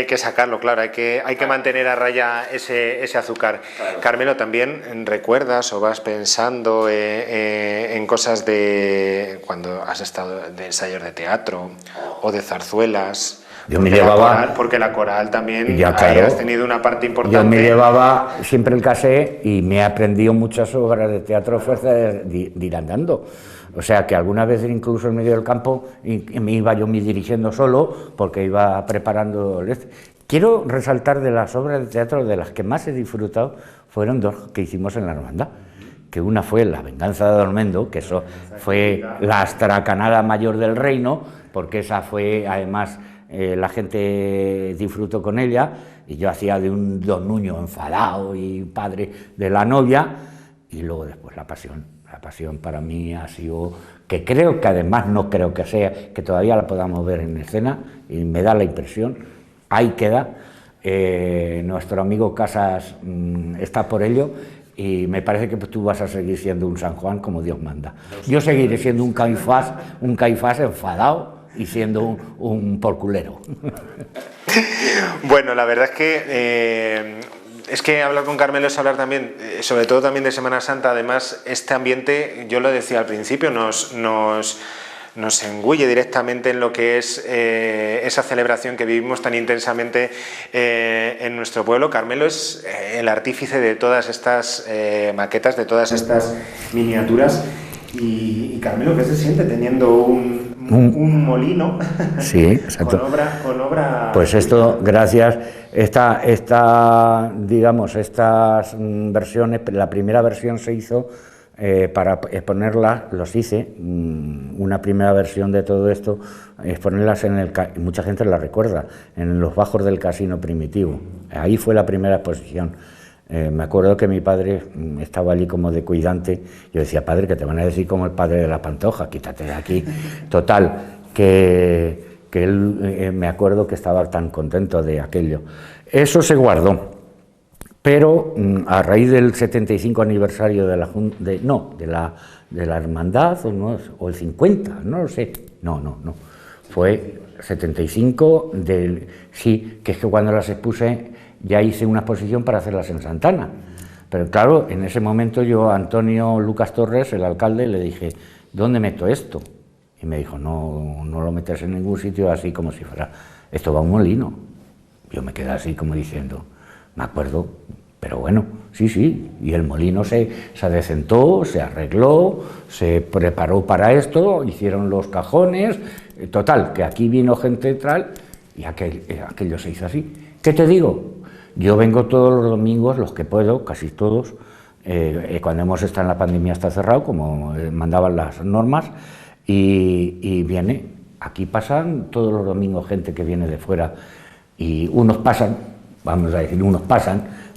que sacarlo, claro, hay que mantener a raya ese azúcar. Claro. Carmelo, ¿también recuerdas o vas pensando en cosas de cuando has estado de ensayos de teatro o de zarzuelas? Yo me llevaba... porque la coral también, ya, claro, has tenido una parte importante. Yo me llevaba siempre el casé y me he aprendido muchas obras de teatro a fuerza de ir andando. O sea que algunas veces incluso en medio del campo me iba yo dirigiendo solo porque iba preparando... Quiero resaltar de las obras de teatro de las que más he disfrutado fueron dos que hicimos en la hermandad. Que una fue La venganza de Dormendo, que eso fue la astracanada mayor del reino, porque esa fue además... la gente disfrutó con ella y yo hacía de un don Nuño enfadado y padre de la novia, y luego después La Pasión para mí ha sido, que creo que además no creo que sea, que todavía la podamos ver en escena y me da la impresión, ahí queda, nuestro amigo Casas está por ello. Y me parece que tú vas a seguir siendo un San Juan como Dios manda. Yo seguiré siendo un Caifás enfadado y siendo un porculero. Bueno, la verdad es que hablar con Carmelo es hablar también, sobre todo también de Semana Santa. Además, este ambiente, yo lo decía al principio, nos engulle directamente en lo que es esa celebración que vivimos tan intensamente en nuestro pueblo. Carmelo es el artífice de todas estas maquetas, de todas estas miniaturas. Y Carmelo, ¿qué se siente teniendo un molino? Sí, exacto. con obra... Pues esto, gracias, digamos, estas versiones, la primera versión se hizo para exponerlas, los hice, una primera versión de todo esto, exponerlas mucha gente la recuerda, en los bajos del Casino Primitivo. Ahí fue la primera exposición. Me acuerdo que mi padre estaba allí como de cuidante. Yo decía, padre, que te van a decir como el padre de la Pantoja, quítate de aquí. Total, que él, me acuerdo que estaba tan contento de aquello. Eso se guardó, pero a raíz del 75 aniversario de la hermandad, o el 50, no lo sé, no, fue 75, sí, que es que cuando las expuse ya hice una exposición para hacerlas en Santana. Pero claro, en ese momento yo a Antonio Lucas Torres, el alcalde, le dije, ¿dónde meto esto? Y me dijo, no lo metes en ningún sitio, así como si fuera, esto va a un molino. Yo me quedé así como diciendo, me acuerdo, pero bueno, sí, y el molino se adecentó, se arregló, se preparó para esto, hicieron los cajones, total, que aquí vino gente tal, y aquello se hizo así. ¿Qué te digo? Yo vengo todos los domingos, los que puedo, casi todos, cuando hemos estado en la pandemia está cerrado, como mandaban las normas, y viene, aquí pasan todos los domingos gente que viene de fuera, y unos pasan,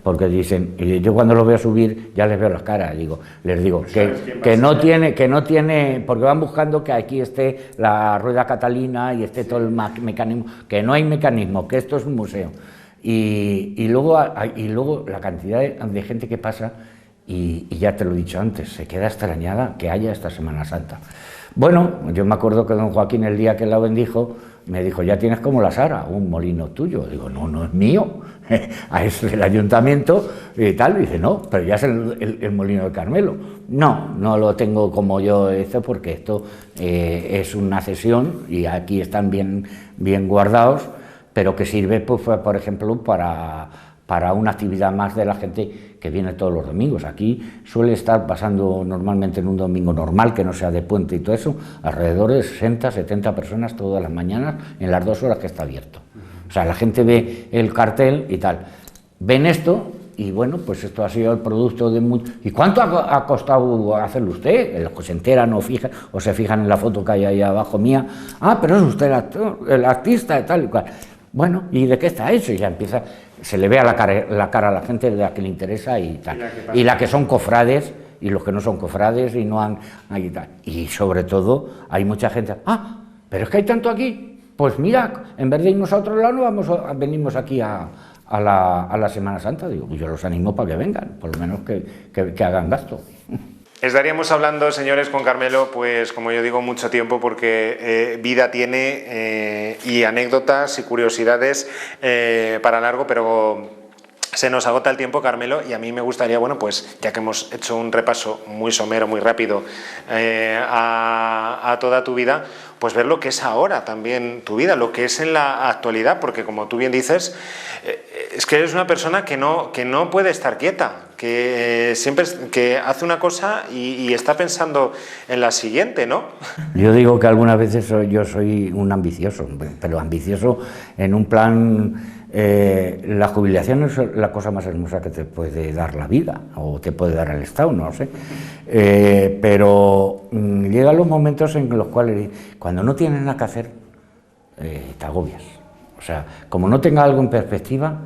porque dicen, yo cuando los veo subir ya les veo las caras, les digo que no tiene, porque van buscando que aquí esté la rueda Catalina y esté todo el mecanismo, que no hay mecanismo, que esto es un museo. Y luego la cantidad de gente que pasa, y ya te lo he dicho antes, se queda extrañada que haya esta Semana Santa. Bueno, yo me acuerdo que don Joaquín, el día que la bendijo, me dijo, ya tienes como la Sara, un molino tuyo. Digo, no es mío, es del ayuntamiento y tal. Dice, no, pero ya es el molino de Carmelo. No lo tengo como yo porque esto es una cesión y aquí están bien guardados, pero que sirve, pues, por ejemplo, para una actividad más de la gente que viene todos los domingos. Aquí suele estar pasando normalmente en un domingo normal, que no sea de puente y todo eso, alrededor de 60, 70 personas todas las mañanas en las 2 horas que está abierto. O sea, la gente ve el cartel y tal. Ven esto y bueno, pues esto ha sido el producto de mucho... ¿Y cuánto ha costado hacerlo usted? Los que se enteran o se fijan en la foto que hay ahí abajo mía, pero es usted el artista y tal y cual. Bueno, ¿y de qué está hecho? Y ya empieza, se le ve a la cara a la gente de la que le interesa y tal. Y la que son cofrades, y los que no son cofrades y no han... Y tal. Y sobre todo, hay mucha gente, pero es que hay tanto aquí. Pues mira, en vez de irnos a otro lado, venimos aquí a la Semana Santa. Digo, yo los animo para que vengan, por lo menos que hagan gasto. Estaríamos hablando, señores, con Carmelo, pues como yo digo, mucho tiempo, porque vida tiene y anécdotas y curiosidades para largo, pero se nos agota el tiempo, Carmelo, y a mí me gustaría, bueno, pues ya que hemos hecho un repaso muy somero, muy rápido a toda tu vida, pues ver lo que es ahora también tu vida, lo que es en la actualidad, porque como tú bien dices, es que eres una persona que no puede estar quieta, que siempre que hace una cosa y está pensando en la siguiente, ¿no? Yo digo que algunas veces yo soy un ambicioso, pero ambicioso en un plan... la jubilación es la cosa más hermosa que te puede dar la vida, o te puede dar el Estado, no lo sé. Pero llegan los momentos en los cuales, cuando no tienes nada que hacer, te agobias. O sea, como no tenga algo en perspectiva,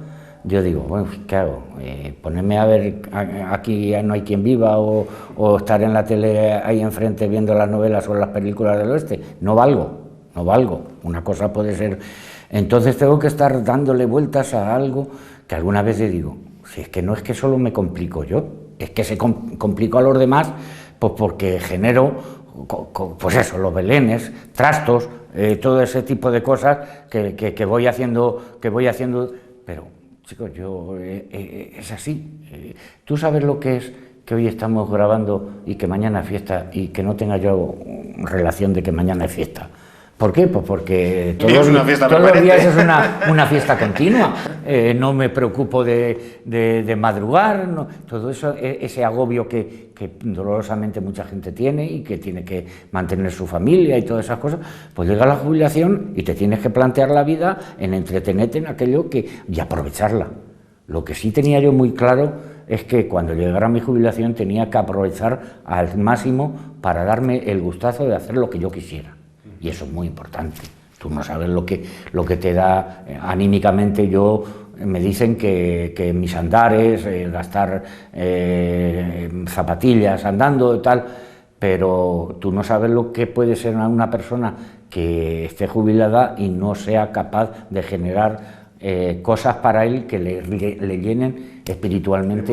yo digo, bueno, ¿qué hago? ¿Ponerme a ver aquí no hay quien viva o estar en la tele ahí enfrente viendo las novelas o las películas del oeste? No valgo. Una cosa puede ser... Entonces tengo que estar dándole vueltas a algo que algunas veces digo, si es que no es que solo me complico yo, es que se complico a los demás, pues porque genero, pues eso, los belenes, trastos, todo ese tipo de cosas que voy haciendo, pero chicos, es así. Tú sabes lo que es que hoy estamos grabando y que mañana es fiesta y que no tenga yo relación de que mañana es fiesta. ¿Por qué? Pues porque todos los días es una fiesta continua. No me preocupo de madrugar, todo eso, ese agobio que dolorosamente mucha gente tiene y que tiene que mantener su familia y todas esas cosas, pues llega la jubilación y te tienes que plantear la vida en entretenerte en aquello y aprovecharla. Lo que sí tenía yo muy claro es que cuando llegara mi jubilación tenía que aprovechar al máximo para darme el gustazo de hacer lo que yo quisiera. Y eso es muy importante. Tú no sabes lo que te da anímicamente. Me dicen que mis andares, gastar zapatillas andando y tal, pero tú no sabes lo que puede ser una persona que esté jubilada y no sea capaz de generar cosas para él que le llenen espiritualmente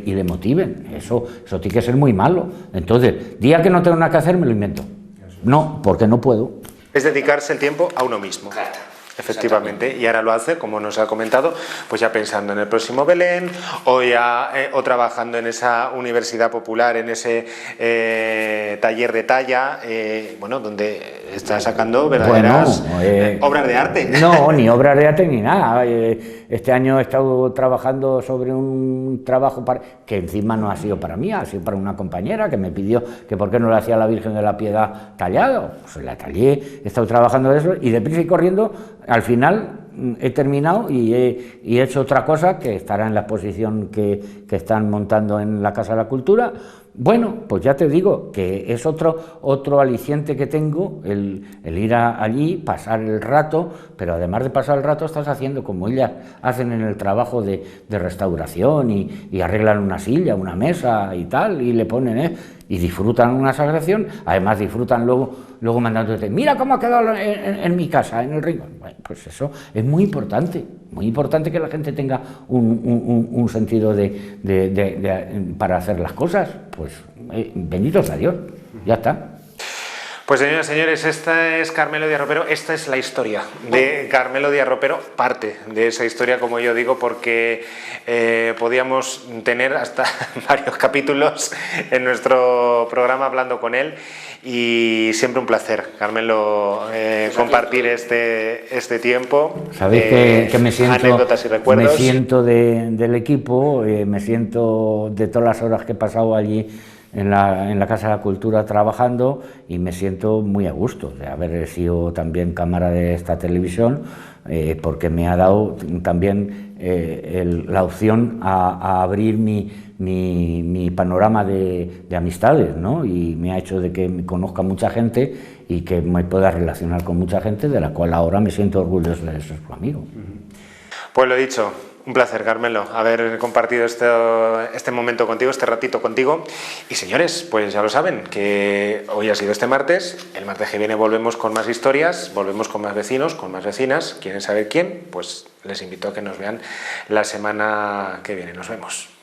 y le motiven. Eso tiene que ser muy malo. Entonces, día que no tengo nada que hacer, me lo invento. No, porque no puedo. Es dedicarse el tiempo a uno mismo. Claro. Efectivamente, y ahora lo hace, como nos ha comentado, pues ya pensando en el próximo Belén o trabajando en esa universidad popular, en ese taller de talla, donde está sacando verdaderas obras de arte. No, ni obras de arte ni nada. Este año he estado trabajando sobre un trabajo que encima no ha sido para mí, ha sido para una compañera que me pidió que por qué no le hacía la Virgen de la Piedad tallado. Pues la tallé, he estado trabajando de eso y deprisa y corriendo. Al final he terminado y he hecho otra cosa que estará en la exposición que están montando en la Casa de la Cultura. Bueno, pues ya te digo que es otro aliciente que tengo, el ir allí, pasar el rato, pero además de pasar el rato estás haciendo como ellas hacen en el trabajo de restauración y arreglan una silla, una mesa y tal, y le ponen, y disfrutan una sagración, además disfrutan luego mandándote, mira cómo ha quedado en mi casa, en el rincón. Bueno, pues eso es muy importante que la gente tenga un sentido para hacer las cosas. Pues bendito sea Dios, ya está. Pues señoras y señores, esta es Carmelo Díaz Ropero, esta es la historia de Carmelo Díaz Ropero, parte de esa historia, como yo digo, porque podíamos tener hasta varios capítulos en nuestro programa hablando con él y siempre un placer, Carmelo, compartir este tiempo. Sabéis que me siento, anécdotas y recuerdos. Me siento del equipo, me siento de todas las horas que he pasado allí en la Casa de la Cultura trabajando y me siento muy a gusto de haber sido también cámara de esta televisión, porque me ha dado también la opción a abrir mi panorama de amistades, ¿no? Y me ha hecho de que me conozca mucha gente y que me pueda relacionar con mucha gente, de la cual ahora me siento orgulloso de ser su amigo. Pues lo dicho, un placer, Carmelo, haber compartido este momento contigo, este ratito contigo. Y señores, pues ya lo saben, que hoy ha sido este martes. El martes que viene volvemos con más historias, volvemos con más vecinos, con más vecinas. ¿Quieren saber quién? Pues les invito a que nos vean la semana que viene. Nos vemos.